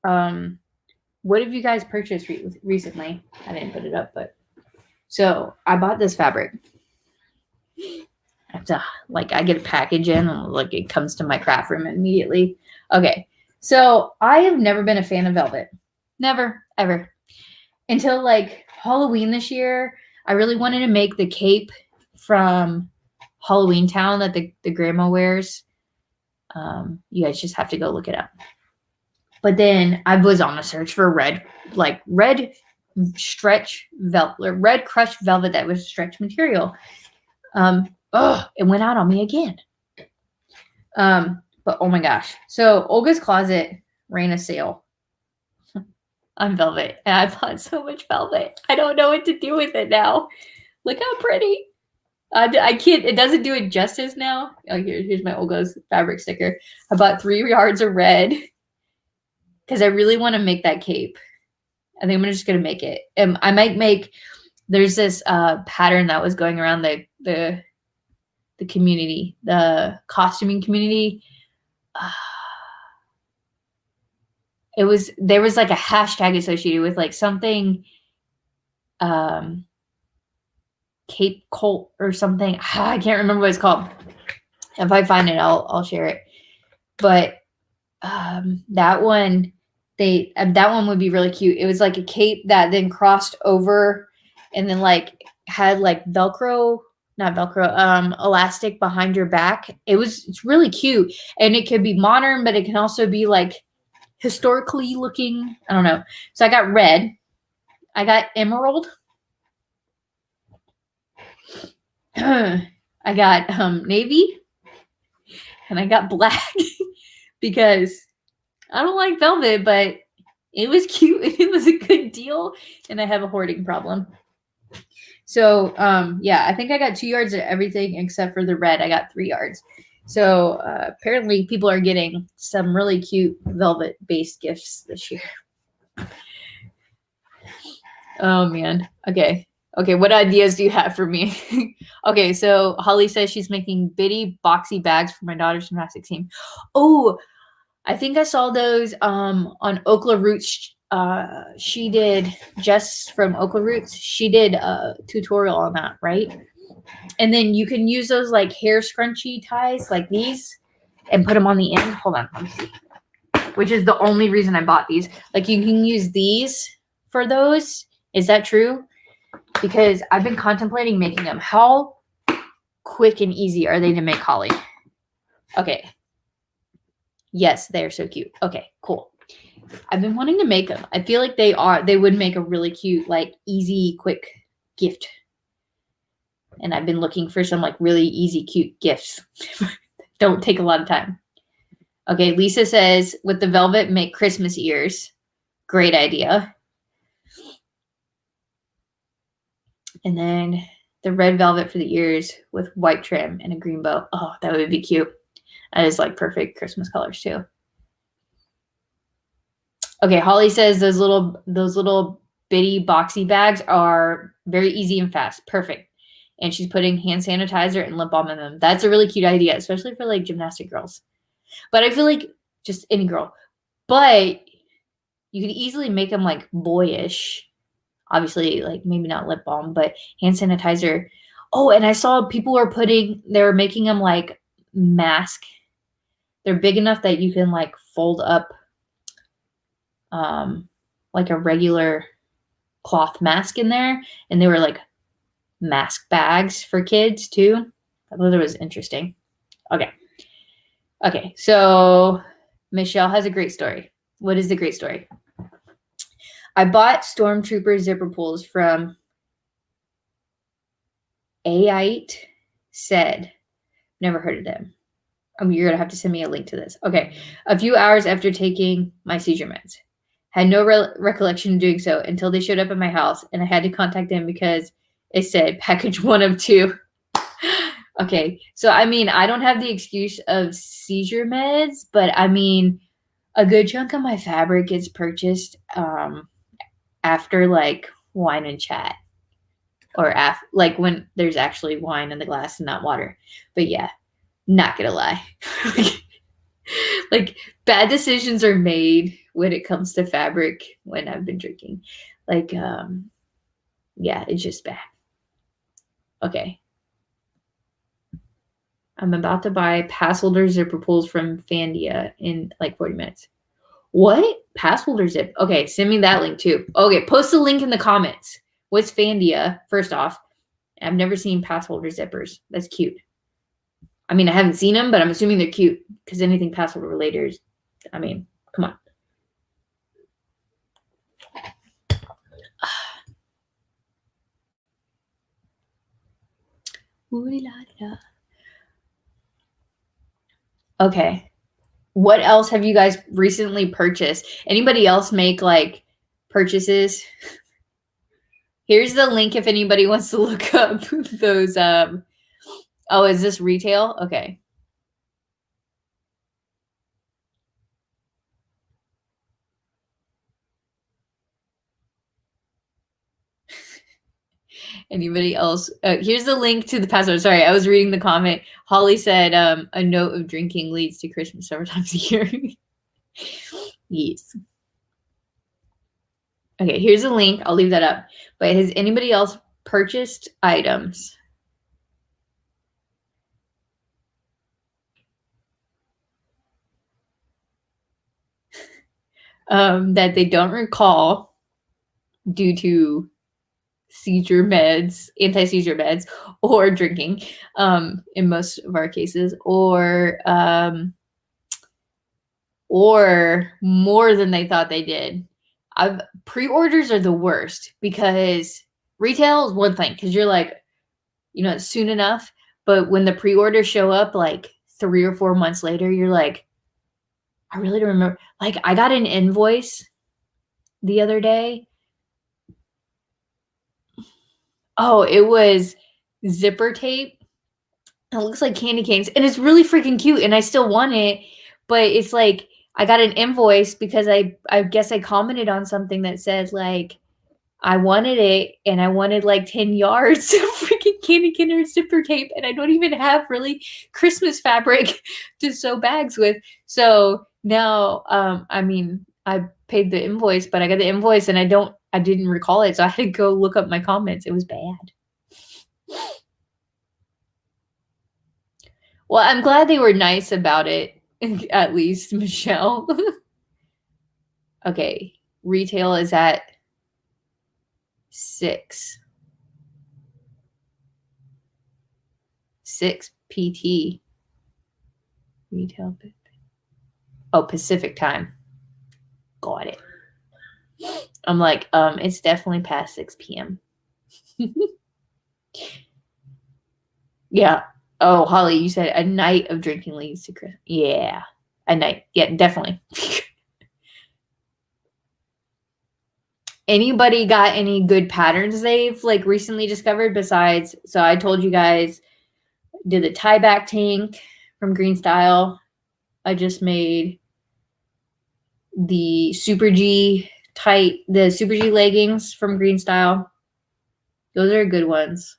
up. What have you guys purchased recently? I didn't put it up, but so I bought this fabric. I have to, like, I get a package in and like it comes to my craft room immediately. Okay. So I have never been a fan of velvet. Never, ever. Until like Halloween this year, I really wanted to make the cape from Halloween Town that the grandma wears. You guys just have to go look it up. But then I was on a search for red stretch velvet, red crushed velvet that was stretch material. It went out on me again. But oh my gosh. So Olga's Closet ran a sale on velvet, and I bought so much velvet. I don't know what to do with it now. Look how pretty. I can't, it doesn't do it justice now. Oh, here's my Olga's fabric sticker. I bought 3 yards of red because I really want to make that cape. I think I'm just going to make it. I might make, there's this pattern that was going around the community, the costuming community. There was like a hashtag associated with like something, Cape Cult or something. I can't remember what it's called. If I find it, I'll share it. But that one would be really cute. It was like a cape that then crossed over and then like had like elastic behind your back. It's really cute, and it could be modern, but it can also be like historically looking. I don't know. So I got red, I got emerald, I got navy, and I got black because I don't like velvet, but it was cute and it was a good deal, and I have a hoarding problem. So yeah, I think I got 2 yards of everything except for the red. I got 3 yards. So apparently people are getting some really cute velvet-based gifts this year. Oh man. Okay. Okay, what ideas do you have for me? Okay, so Holly says she's making Bitty Boxy Bags for my daughter's gymnastics team. Oh, I think I saw those on Okla Roots. She did, Jess from Okla Roots. She did a tutorial on that, right? And then you can use those like hair scrunchie ties like these and put them on the end. Hold on, let me see. Which is the only reason I bought these. Like you can use these for those. Is that true? Because I've been contemplating making them. How quick and easy are they to make, Holly? Okay. Yes, they're so cute. Okay, cool. I've been wanting to make them. I feel like they would make a really cute, like easy, quick gift. And I've been looking for some like really easy, cute gifts. Don't take a lot of time. Okay, Lisa says, with the velvet, make Christmas ears. Great idea. And then the red velvet for the ears with white trim and a green bow. Oh, that would be cute. That is like perfect Christmas colors too. Okay, Holly says those little bitty boxy bags are very easy and fast. Perfect. And she's putting hand sanitizer and lip balm in them. That's a really cute idea, especially for like gymnastic girls. But I feel like just any girl. But you could easily make them like boyish. Obviously, like maybe not lip balm, but hand sanitizer. Oh, and I saw people were making them like mask. They're big enough that you can like fold up like a regular cloth mask in there. And they were like mask bags for kids too. I thought it was interesting. Okay, so Michelle has a great story. What is the great story? I bought Stormtrooper zipper pulls from Aite said. Never heard of them. You're going to have to send me a link to this. Okay. A few hours after taking my seizure meds. Had no recollection of doing so until they showed up at my house, and I had to contact them because it said package 1 of 2. Okay. So, I mean, I don't have the excuse of seizure meds, but I mean, a good chunk of my fabric gets purchased after like wine and chat, or like when there's actually wine in the glass and not water. But yeah, not gonna lie. Like bad decisions are made when it comes to fabric when I've been drinking. Like, yeah, it's just bad. Okay. I'm about to buy pass holder zipper pulls from Fandia in like 40 minutes. What? Pass holder zip? Okay, send me that link too. Okay, post the link in the comments. What's Fandia? First off, I've never seen pass holder zippers. That's cute. I mean, I haven't seen them, but I'm assuming they're cute because anything pass holder related is, I mean, come on. Okay. What else have you guys recently purchased? Anybody else make like purchases? Here's the link if anybody wants to look up those. Oh, is this retail? Okay. Anybody else? Here's the link to the password. Sorry, I was reading the comment. Holly said, a note of drinking leads to Christmas several times a year. Yes. Okay, here's a link. I'll leave that up. But has anybody else purchased items? That they don't recall due to seizure meds, anti-seizure meds, or drinking, in most of our cases, or more than they thought they did. Pre-orders are the worst because retail is one thing because you're like, you know, soon enough, but when the pre-orders show up like 3 or 4 months later, you're like, I really don't remember. Like, I got an invoice the other day. Oh, it was zipper tape. It looks like candy canes, and it's really freaking cute, and I still want it, but it's like I got an invoice because I guess I commented on something that said like I wanted it, and I wanted like 10 yards of freaking candy Kinder zipper tape, and I don't even have really Christmas fabric to sew bags with. So now, I mean, I paid the invoice, but I got the invoice and I didn't recall it, so I had to go look up my comments. It was bad. Well, I'm glad they were nice about it, at least, Michelle. Okay, retail is at 6 PT. Retail. Oh, Pacific time. Got it. I'm like, it's definitely past 6 p.m. Yeah. Oh, Holly, you said a night of drinking leads to Christmas. Yeah. A night. Yeah, definitely. Anybody got any good patterns they've like recently discovered besides, so I told you guys, did the tie back tank from Green Style. I just made the Super G leggings from Green Style. Those are good ones.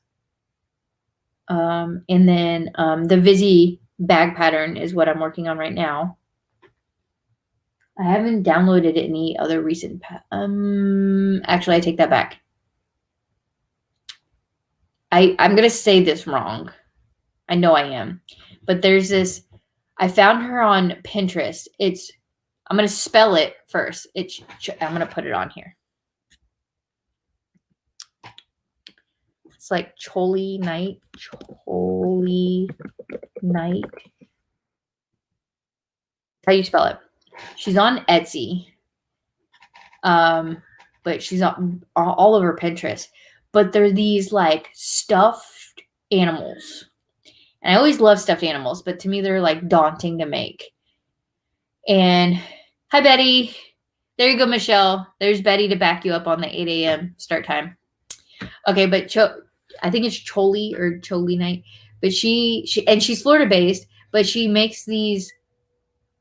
And then the Vizzy bag pattern is what I'm working on right now. I haven't downloaded any other recent. Actually, I take that back. I'm going to say this wrong. I know I am. But there's this. I found her on Pinterest. I'm going to spell it first. I'm going to put it on here. It's like Choli Night. How you spell it? She's on Etsy. But she's all over Pinterest. But they're these like stuffed animals. And I always love stuffed animals, but to me they're like daunting to make. And hi, Betty. There you go, Michelle. There's Betty to back you up on the 8 a.m. start time. Okay, but I think it's Choli Night. But she's Florida based, but she makes these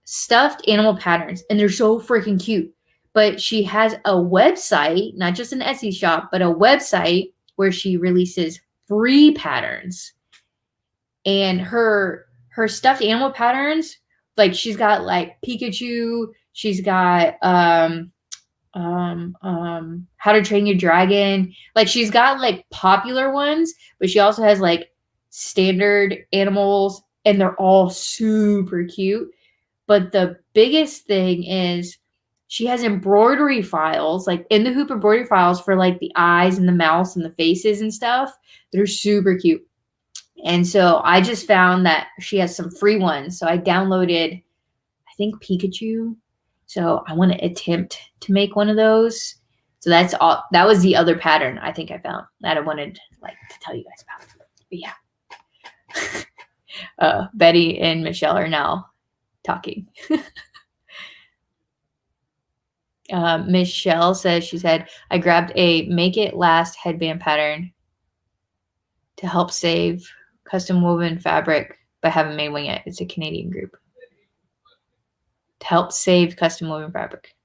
stuffed animal patterns, and they're so freaking cute. But she has a website, not just an Etsy shop, but a website where she releases free patterns. And her stuffed animal patterns, like she's got like Pikachu, she's got How to Train Your Dragon. Like she's got like popular ones, but she also has like standard animals, and they're all super cute. But the biggest thing is she has embroidery files, like in the hoop embroidery files for like the eyes and the mouths and the faces and stuff. They're super cute. And so I just found that she has some free ones. So I downloaded, I think, Pikachu. So I want to attempt to make one of those. So that's all. That was the other pattern I think I found that I wanted like to tell you guys about. But yeah. Betty and Michelle are now talking. Michelle says, she said, I grabbed a Make It Last headband pattern to help save custom woven fabric, but haven't made one yet. It's a Canadian group. To help save custom woven fabric.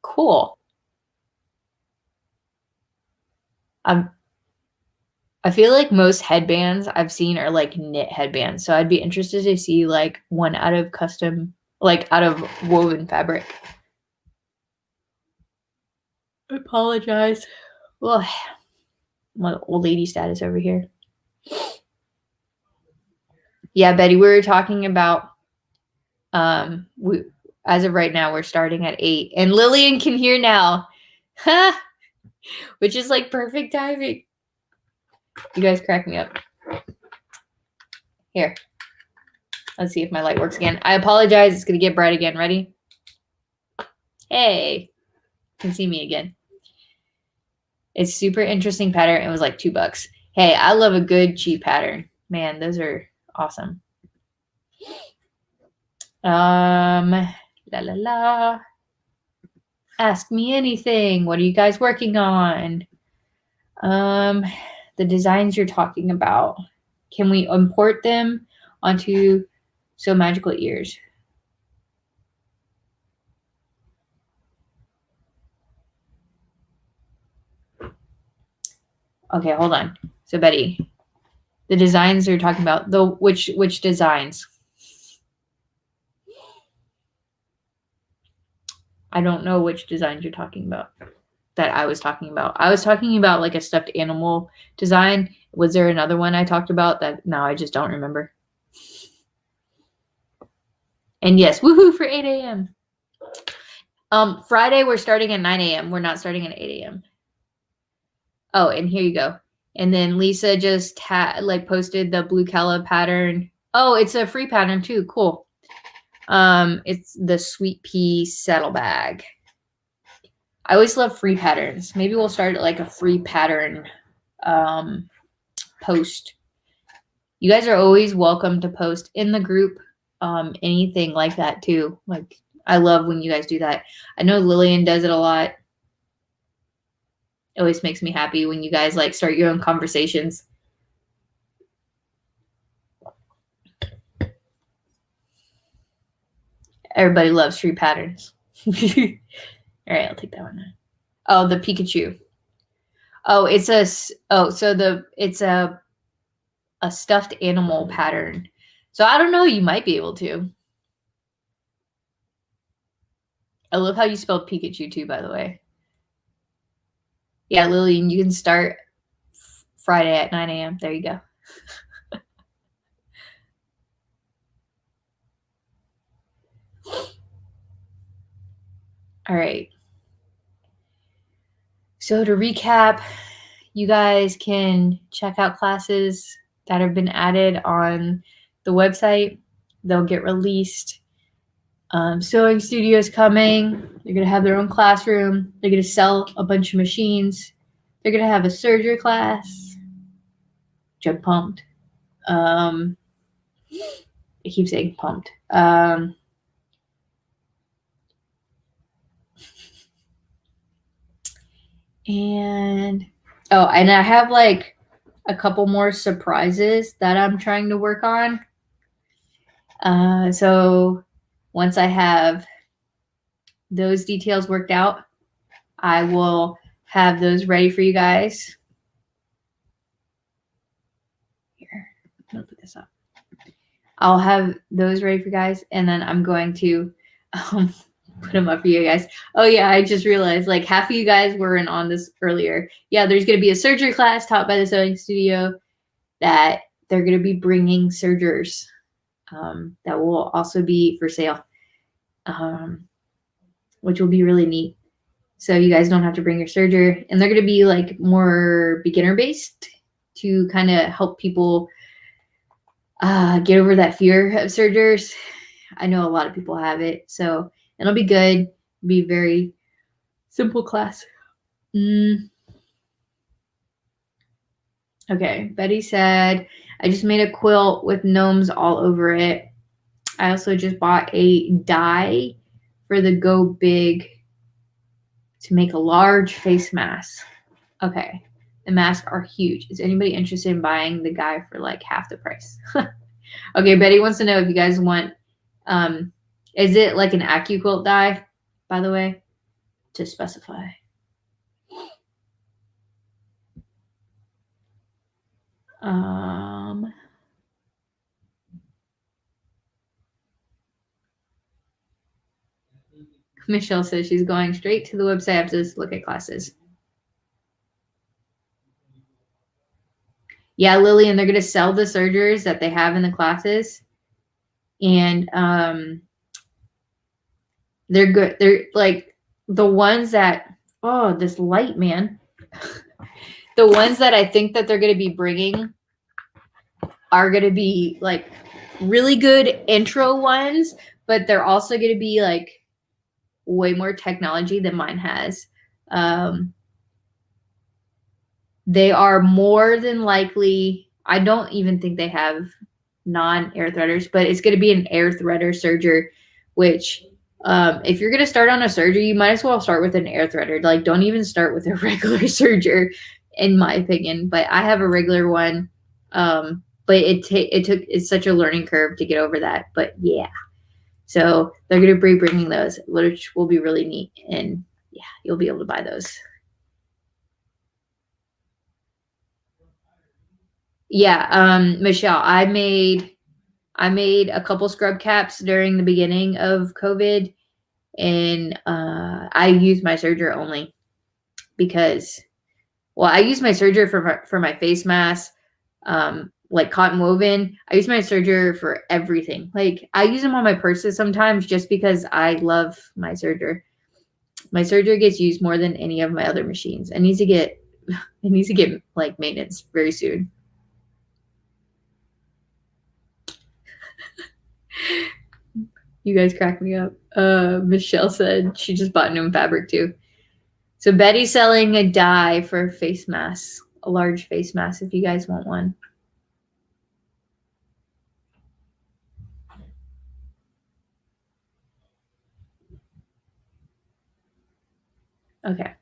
Cool. I feel like most headbands I've seen are like knit headbands. So I'd be interested to see like one out of woven fabric. I apologize. Ugh. My old lady status over here. Yeah, Betty, we were talking about as of right now, we're starting at 8. And Lillian can hear now. Which is like perfect timing. You guys crack me up. Here. Let's see if my light works again. I apologize. It's going to get bright again. Ready? Hey. You can see me again. It's super interesting pattern. It was like $2. Hey, I love a good cheap pattern. Man, those are awesome. La la la. Ask me anything. What are you guys working on? The designs you're talking about. Can we import them onto So Magical Ears? Okay, hold on. So Betty, the designs you're talking about, which designs? I don't know which designs you're talking about that I was talking about. I was talking about like a stuffed animal design. Was there another one I talked about that now I just don't remember? And yes, woohoo for 8 a.m. Friday we're starting at 9 a.m. We're not starting at 8 a.m. Oh, and here you go. And then Lisa just posted the blue Cala pattern. Oh, it's a free pattern too. Cool. It's the sweet pea saddlebag. I always love free patterns. Maybe we'll start like a free pattern post. You guys are always welcome to post in the group anything like that too. Like I love when you guys do that. I know Lillian does it a lot. It always makes me happy when you guys like start your own conversations. Everybody loves free patterns. All right, I'll take that one. Oh, the Pikachu. Oh, it's a stuffed animal pattern. So I don't know, you might be able to. I love how you spelled Pikachu too, by the way. Yeah, Lillian, you can start Friday at 9 a.m. There you go. All right. So to recap, you guys can check out classes that have been added on the website. They'll get released. Sewing Studio's coming. They're going to have their own classroom. They're going to sell a bunch of machines. They're going to have a serger class. Which I'm pumped. I keep saying pumped. And I have like a couple more surprises that I'm trying to work on. So once I have those details worked out, I will have those ready for you guys. Here, I'm gonna put this up. I'll have those ready for you guys, and then I'm going to put them up for you guys. Oh yeah, I just realized like half of you guys weren't on this earlier. Yeah, there's going to be a serger class taught by the Sewing Studio that they're going to be bringing sergers that will also be for sale, which will be really neat. So you guys don't have to bring your serger, and they're going to be like more beginner based to kind of help people get over that fear of sergers. I know a lot of people have it, so it'll be good. Be very simple class. Okay, Betty said, I just made a quilt with gnomes all over it. I also just bought a die for the Go Big to make a large face mask. Okay, the masks are huge. Is anybody interested in buying the guy for like half the price? Okay, Betty wants to know if you guys want, is it like an AccuQuilt die, by the way, to specify? Michelle says she's going straight to the website after this look at classes. Yeah, Lillian, they're going to sell the sergers that they have in the classes. And they're good. They're like the ones that, oh, this light, man. The ones that I think that they're going to be bringing are going to be like really good intro ones, but they're also going to be like way more technology than mine has. They are more than likely, I don't even think they have non-air threaders, but it's going to be an air threader serger, which if you're going to start on a serger, you might as well start with an air threader. Like, don't even start with a regular serger, in my opinion. But I have a regular one, but it's such a learning curve to get over that. But yeah, so they're going to be bringing those, which will be really neat, and yeah, you'll be able to buy those. Yeah, Michelle, I made a couple scrub caps during the beginning of COVID, and I used my serger only because, well, I use my serger for my face mask, like cotton woven. I use my serger for everything. Like I use them on my purses sometimes just because I love my serger. My serger gets used more than any of my other machines. It needs to get like maintenance very soon. You guys crack me up. Michelle said she just bought new fabric too. So Betty's selling a dye for face masks, a large face mask if you guys want one. Okay.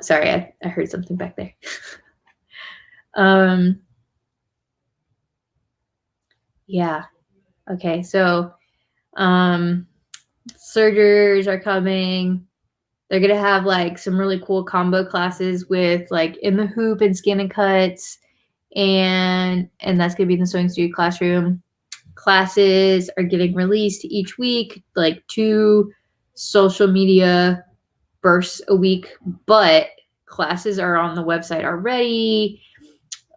Sorry, I heard something back there. Yeah. Okay, so sergers are coming. They're gonna have like some really cool combo classes with like in the hoop and skin and cuts, and that's gonna be in the sewing studio classroom. Classes are getting released each week, like 2 social media bursts a week, but classes are on the website already.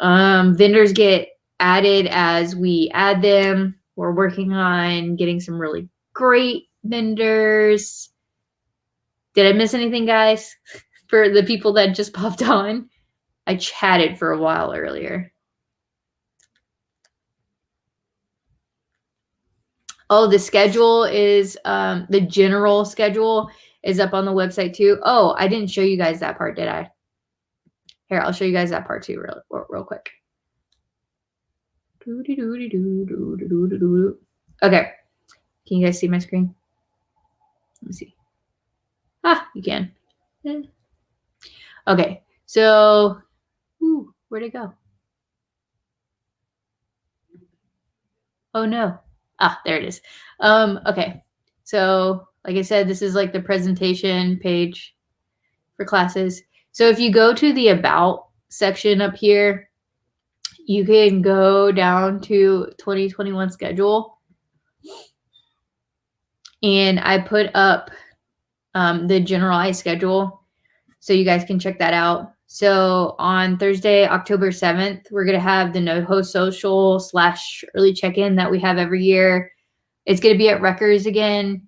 Vendors get added as we add them. We're working on getting some really great vendors. Did I miss anything, guys? For the people that just popped on, I chatted for a while earlier. Oh, the schedule is the general schedule is up on the website too. Oh, I didn't show you guys that part, did I? Here, I'll show you guys that part too real quick. Okay. Can you guys see my screen? Let me see. You can. Yeah. Okay. So, where'd it go? Oh no. There it is. Okay. So, like I said, this is like the presentation page for classes. So if you go to the About section up here, you can go down to 2021 schedule. And I put up the generalized schedule so you guys can check that out. So on Thursday, October 7th, we're going to have the NoHo Social / early check-in that we have every year. It's going to be at Rutgers again.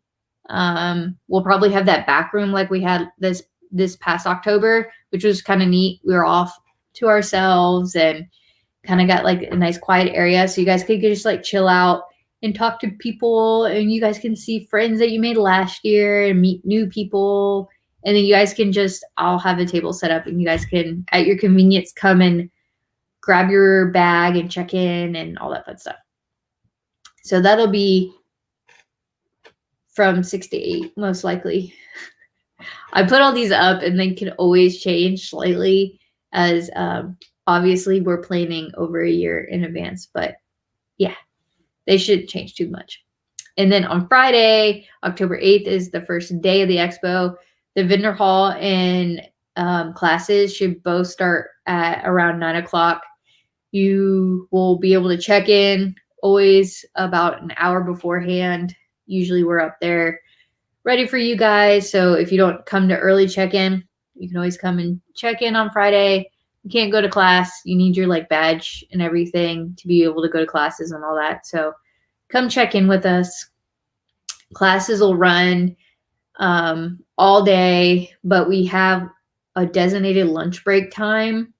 We'll probably have that back room like we had this past October, which was kind of neat. We were off to ourselves and kind of got like a nice quiet area. So you guys could just like chill out and talk to people, and you guys can see friends that you made last year and meet new people. And then you guys can I'll have a table set up and you guys can, at your convenience, come and grab your bag and check in and all that fun stuff. So that'll be from 6 to 8, most likely. I put all these up and they can always change slightly as obviously we're planning over a year in advance, but yeah, they shouldn't change too much. And then on Friday, October 8th is the first day of the expo. The vendor hall and classes should both start at around 9 o'clock. You will be able to check in always about an hour beforehand. Usually we're up there ready for you guys. So if you don't come to early check-in, you can always come and check in on Friday. You can't go to class. You need your like badge and everything to be able to go to classes and all that. So come check in with us. Classes will run all day, but we have a designated lunch break time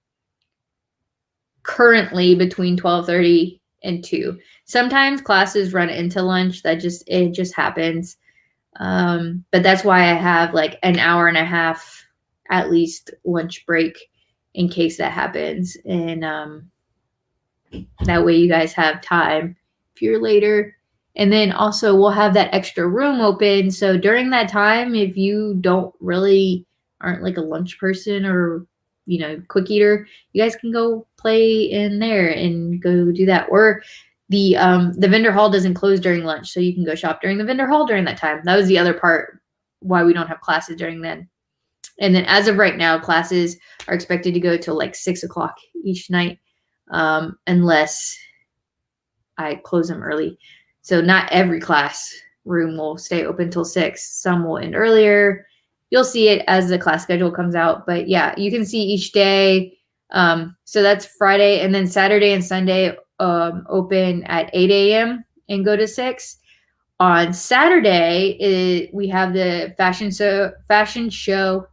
currently between 12:30 and 2. Sometimes classes run into lunch. It just happens. But that's why I have like an hour and a half at least lunch break in case that happens. And that way you guys have time if you're later. And then also we'll have that extra room open. So during that time, if you aren't like a lunch person or, quick eater, you guys can go play in there and go do that. Or the vendor hall doesn't close during lunch, so you can go shop during the vendor hall during that time. That was the other part why we don't have classes during then. And then as of right now, classes are expected to go till like 6 o'clock each night. unless I close them early. So not every class room will stay open till 6. Some will end earlier. You'll see it as the class schedule comes out. But yeah, you can see each day. So that's Friday, and then Saturday and Sunday open at 8 a.m. and go to 6. On Saturday, we have the fashion show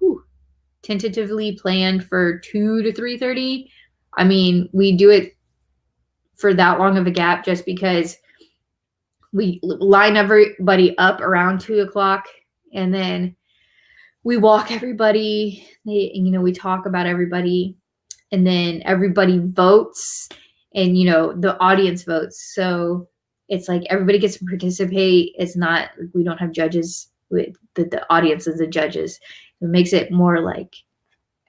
tentatively planned for 2 to 3:30. I mean, we do it for that long of a gap just because we line everybody up around 2 o'clock, and then we walk everybody. We talk about everybody, and then everybody votes, and the audience votes. So it's like everybody gets to participate. It's not, we don't have judges. The audience is the judges. It makes it more like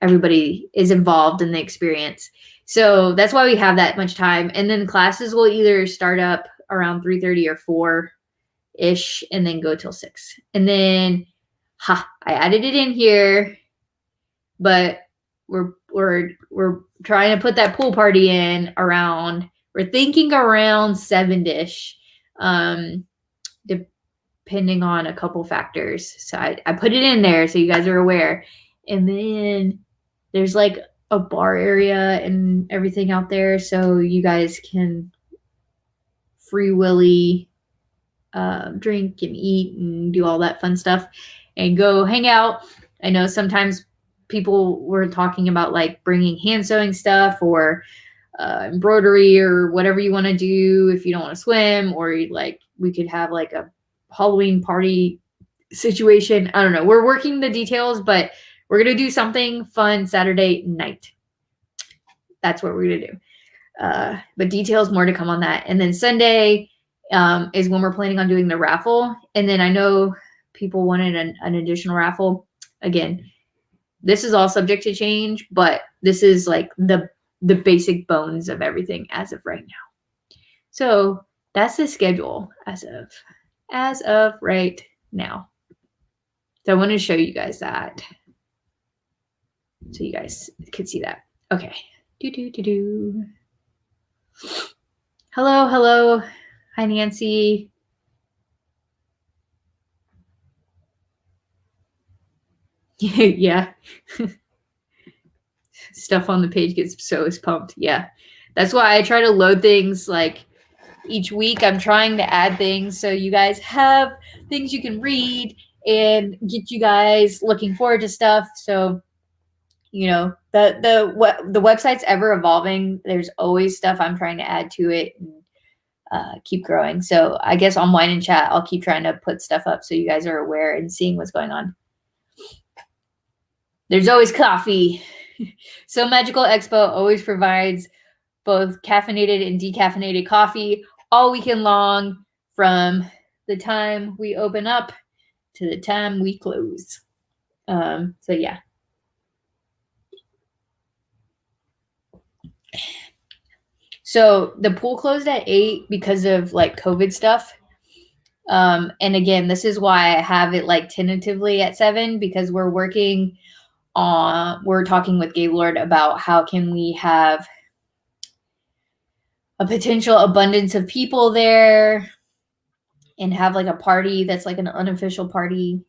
everybody is involved in the experience. So that's why we have that much time. And then classes will either start up around 3:30 or 4-ish and then go till 6. And then I added it in here, but we're trying to put that pool party in around, we're thinking around 7-ish, depending on a couple factors. So I put it in there so you guys are aware. And then there's like a bar area and everything out there, so you guys can free willy drink and eat and do all that fun stuff and go hang out. I know sometimes people were talking about like bringing hand sewing stuff or embroidery or whatever you want to do if you don't want to swim, or like we could have like a Halloween party situation. I don't know. We're working the details, but we're going to do something fun Saturday night. That's what we're going to do. But details more to come on that. And then Sunday is when we're planning on doing the raffle. And then I know people wanted an additional raffle. Again, this is all subject to change, but this is like the basic bones of everything as of right now. So that's the schedule as of right now. So I want to show you guys that, so you guys could see that. Okay. Hello. Hi, Nancy. Yeah. Stuff on the page gets so pumped. Yeah. That's why I try to load things like each week. I'm trying to add things so you guys have things you can read and get you guys looking forward to stuff. So the website's ever evolving. There's always stuff I'm trying to add to it and keep growing. So I guess on Wine and Chat, I'll keep trying to put stuff up so you guys are aware and seeing what's going on. There's always coffee. So Magical Expo always provides both caffeinated and decaffeinated coffee all weekend long, from the time we open up to the time we close. So yeah. So the pool closed at 8 because of like COVID stuff. And again, this is why I have it like tentatively at 7, because we're talking with Gaylord about how can we have a potential abundance of people there and have like a party that's like an unofficial party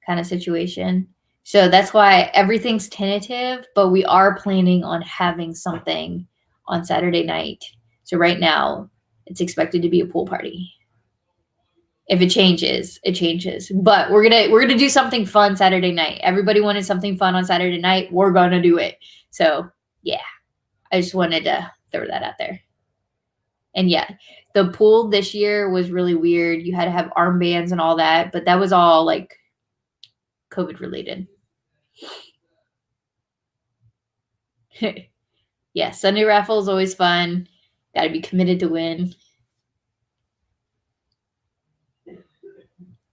kind of situation. So that's why everything's tentative, but we are planning on having something on Saturday night. So right now it's expected to be a pool party. If it changes, it changes. But we're gonna do something fun Saturday night. Everybody wanted something fun on Saturday night. We're gonna do it. So yeah, I just wanted to throw that out there. And yeah, the pool this year was really weird. You had to have armbands and all that, but that was all like COVID related. Yeah, Sunday raffle is always fun. Got to be committed to win.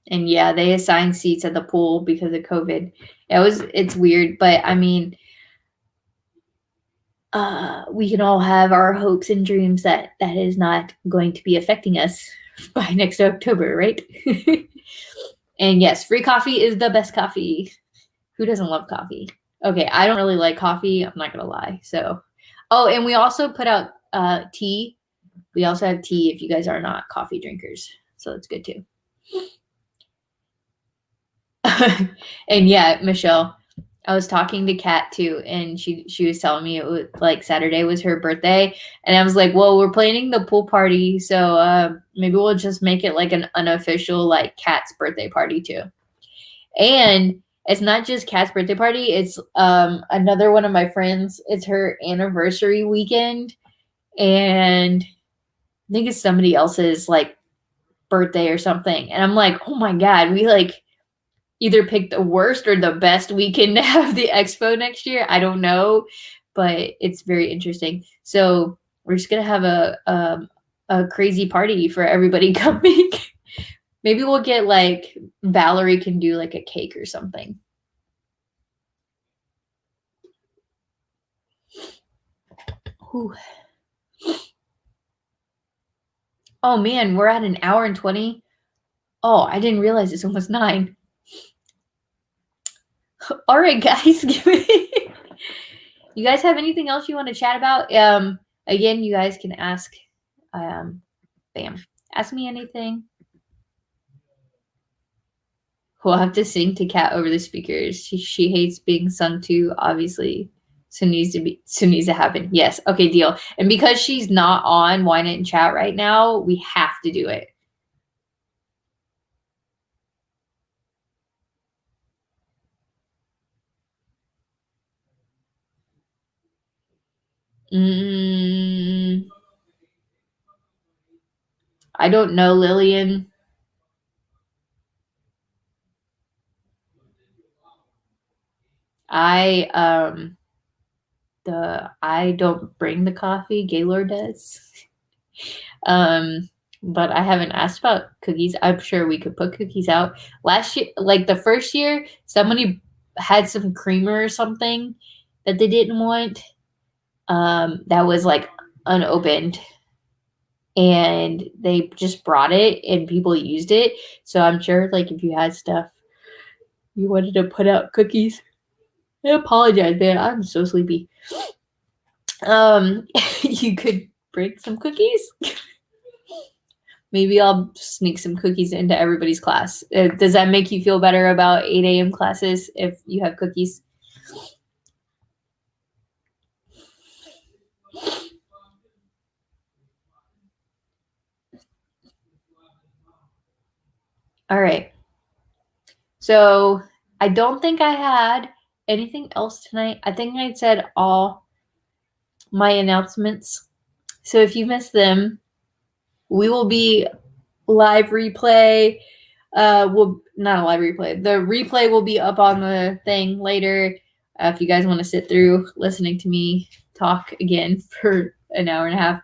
And yeah, they assigned seats at the pool because of COVID. It's weird, but I mean, we can all have our hopes and dreams that is not going to be affecting us by next October, right? And yes, free coffee is the best coffee. Who doesn't love coffee? Okay, I don't really like coffee. I'm not going to lie. So Oh, and we also put out tea. We also have tea if you guys are not coffee drinkers. So that's good too. And yeah, Michelle, I was talking to Kat too, and she was telling me it was like Saturday was her birthday, and I was like, well, we're planning the pool party, so maybe we'll just make it like an unofficial like Kat's birthday party too. And it's not just Kat's birthday party, it's another one of my friends. It's her anniversary weekend, and I think it's somebody else's like birthday or something. And I'm like, oh my God, we like either pick the worst or the best weekend to have the expo next year. I don't know, but it's very interesting. So we're just gonna have a crazy party for everybody coming. Maybe we'll get like Valerie can do like a cake or something. Ooh. Oh man, we're at an hour and 20. Oh, I didn't realize it's almost 9. All right, guys. You guys have anything else you want to chat about? Again, you guys can ask. Bam. Ask me anything. We'll have to sing to Kat over the speakers. She hates being sung to, obviously. So needs to happen. Yes. Okay, deal. And because she's not on Wine It and Chat right now, we have to do it. I don't know, Lillian. I don't bring the coffee. Gaylord does. But I haven't asked about cookies. I'm sure we could put cookies out. Last year, like the first year, somebody had some creamer or something that they didn't want. That was like unopened. And they just brought it and people used it. So I'm sure like if you had stuff you wanted to put out cookies. I apologize, man. I'm so sleepy. You could bring some cookies. Maybe I'll sneak some cookies into everybody's class. Does that make you feel better about 8 a.m. classes if you have cookies? All right. So I don't think I had anything else tonight. I think I said all my announcements. So if you missed them, we will be live replay. Well, not a live replay. The replay will be up on the thing later. If you guys want to sit through listening to me talk again for an hour and a half.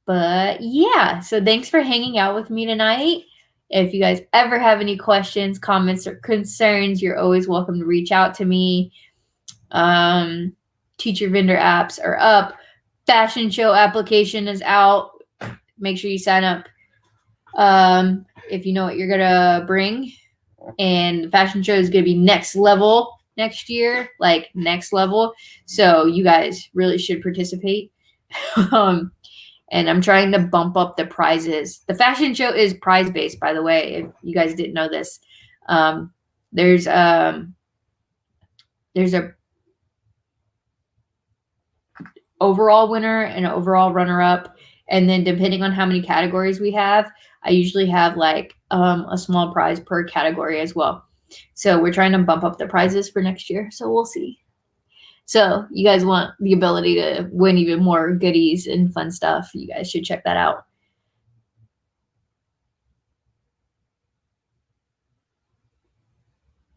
But yeah, so thanks for hanging out with me tonight. If you guys ever have any questions, comments, or concerns, you're always welcome to reach out to me. Teacher vendor apps are up. Fashion show application is out. Make sure you sign up if you know what you're gonna bring. And the fashion show is gonna be next level next year, like next level. So you guys really should participate. And I'm trying to bump up the prizes. The fashion show is prize based, by the way, if you guys didn't know this. There's a overall winner and an overall runner up, and then depending on how many categories we have, I usually have like a small prize per category as well. So we're trying to bump up the prizes for next year, so we'll see. So you guys want the ability to win even more goodies and fun stuff, you guys should check that out.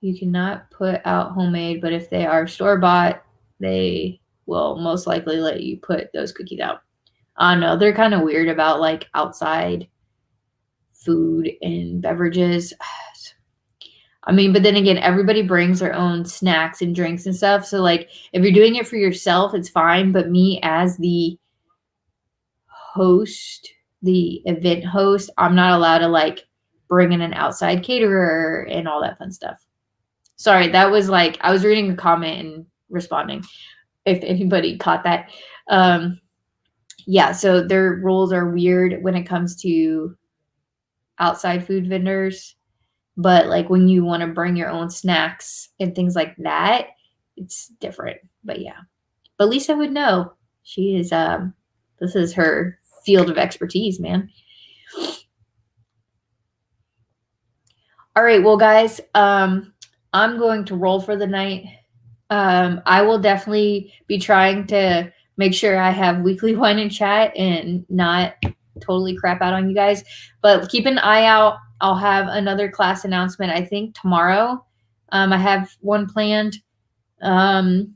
You cannot put out homemade, but if they are store-bought, they will most likely let you put those cookies out. I don't know. They're kind of weird about like outside food and beverages. I mean, but then again, everybody brings their own snacks and drinks and stuff. So like if you're doing it for yourself, it's fine. But me as the host, the event host, I'm not allowed to like bring in an outside caterer and all that fun stuff. Sorry, that was like I was reading a comment and responding. if anybody caught that. Yeah, so their rules are weird when it comes to outside food vendors. But like when you want to bring your own snacks and things like that, it's different. But yeah. But Lisa would know. She is this is her field of expertise, man. All right, well guys, I'm going to roll for the night. I will definitely be trying to make sure I have weekly wine and chat and not totally crap out on you guys. But keep an eye out. I'll have another class announcement, I think, tomorrow. I have one planned. And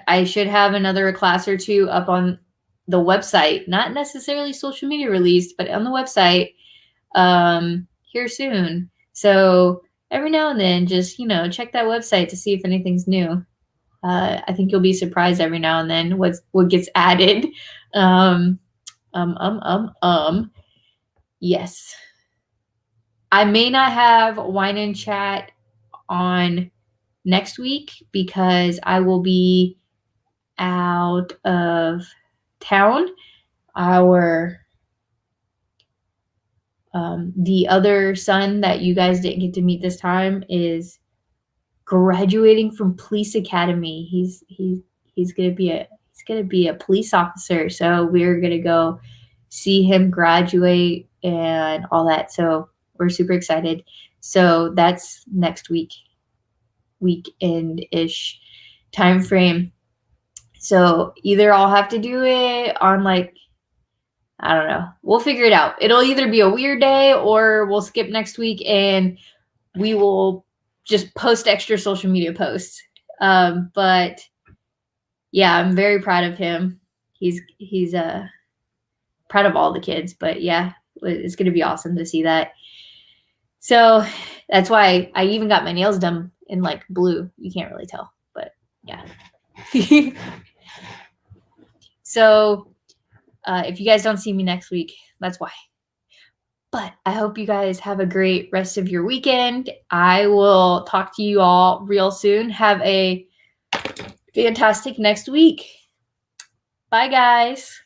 I should have another class or two up on the website. Not necessarily social media released, but on the website here soon. So every now and then, just, check that website to see if anything's new. I think you'll be surprised every now and then what gets added. Yes. I may not have wine and chat on next week because I will be out of town. The other son that you guys didn't get to meet this time is graduating from police academy. He's gonna be a police officer. So we're gonna go see him graduate and all that. So we're super excited. So that's next weekend-ish time frame. So either I'll have to do it on I don't know. We'll figure it out. It'll either be a weird day or we'll skip next week and we will just post extra social media posts. But yeah, I'm very proud of him. He's proud of all the kids, but yeah, it's going to be awesome to see that. So that's why I even got my nails done in blue. You can't really tell, but yeah. So if you guys don't see me next week, that's why. But I hope you guys have a great rest of your weekend. I will talk to you all real soon. Have a fantastic next week. Bye, guys.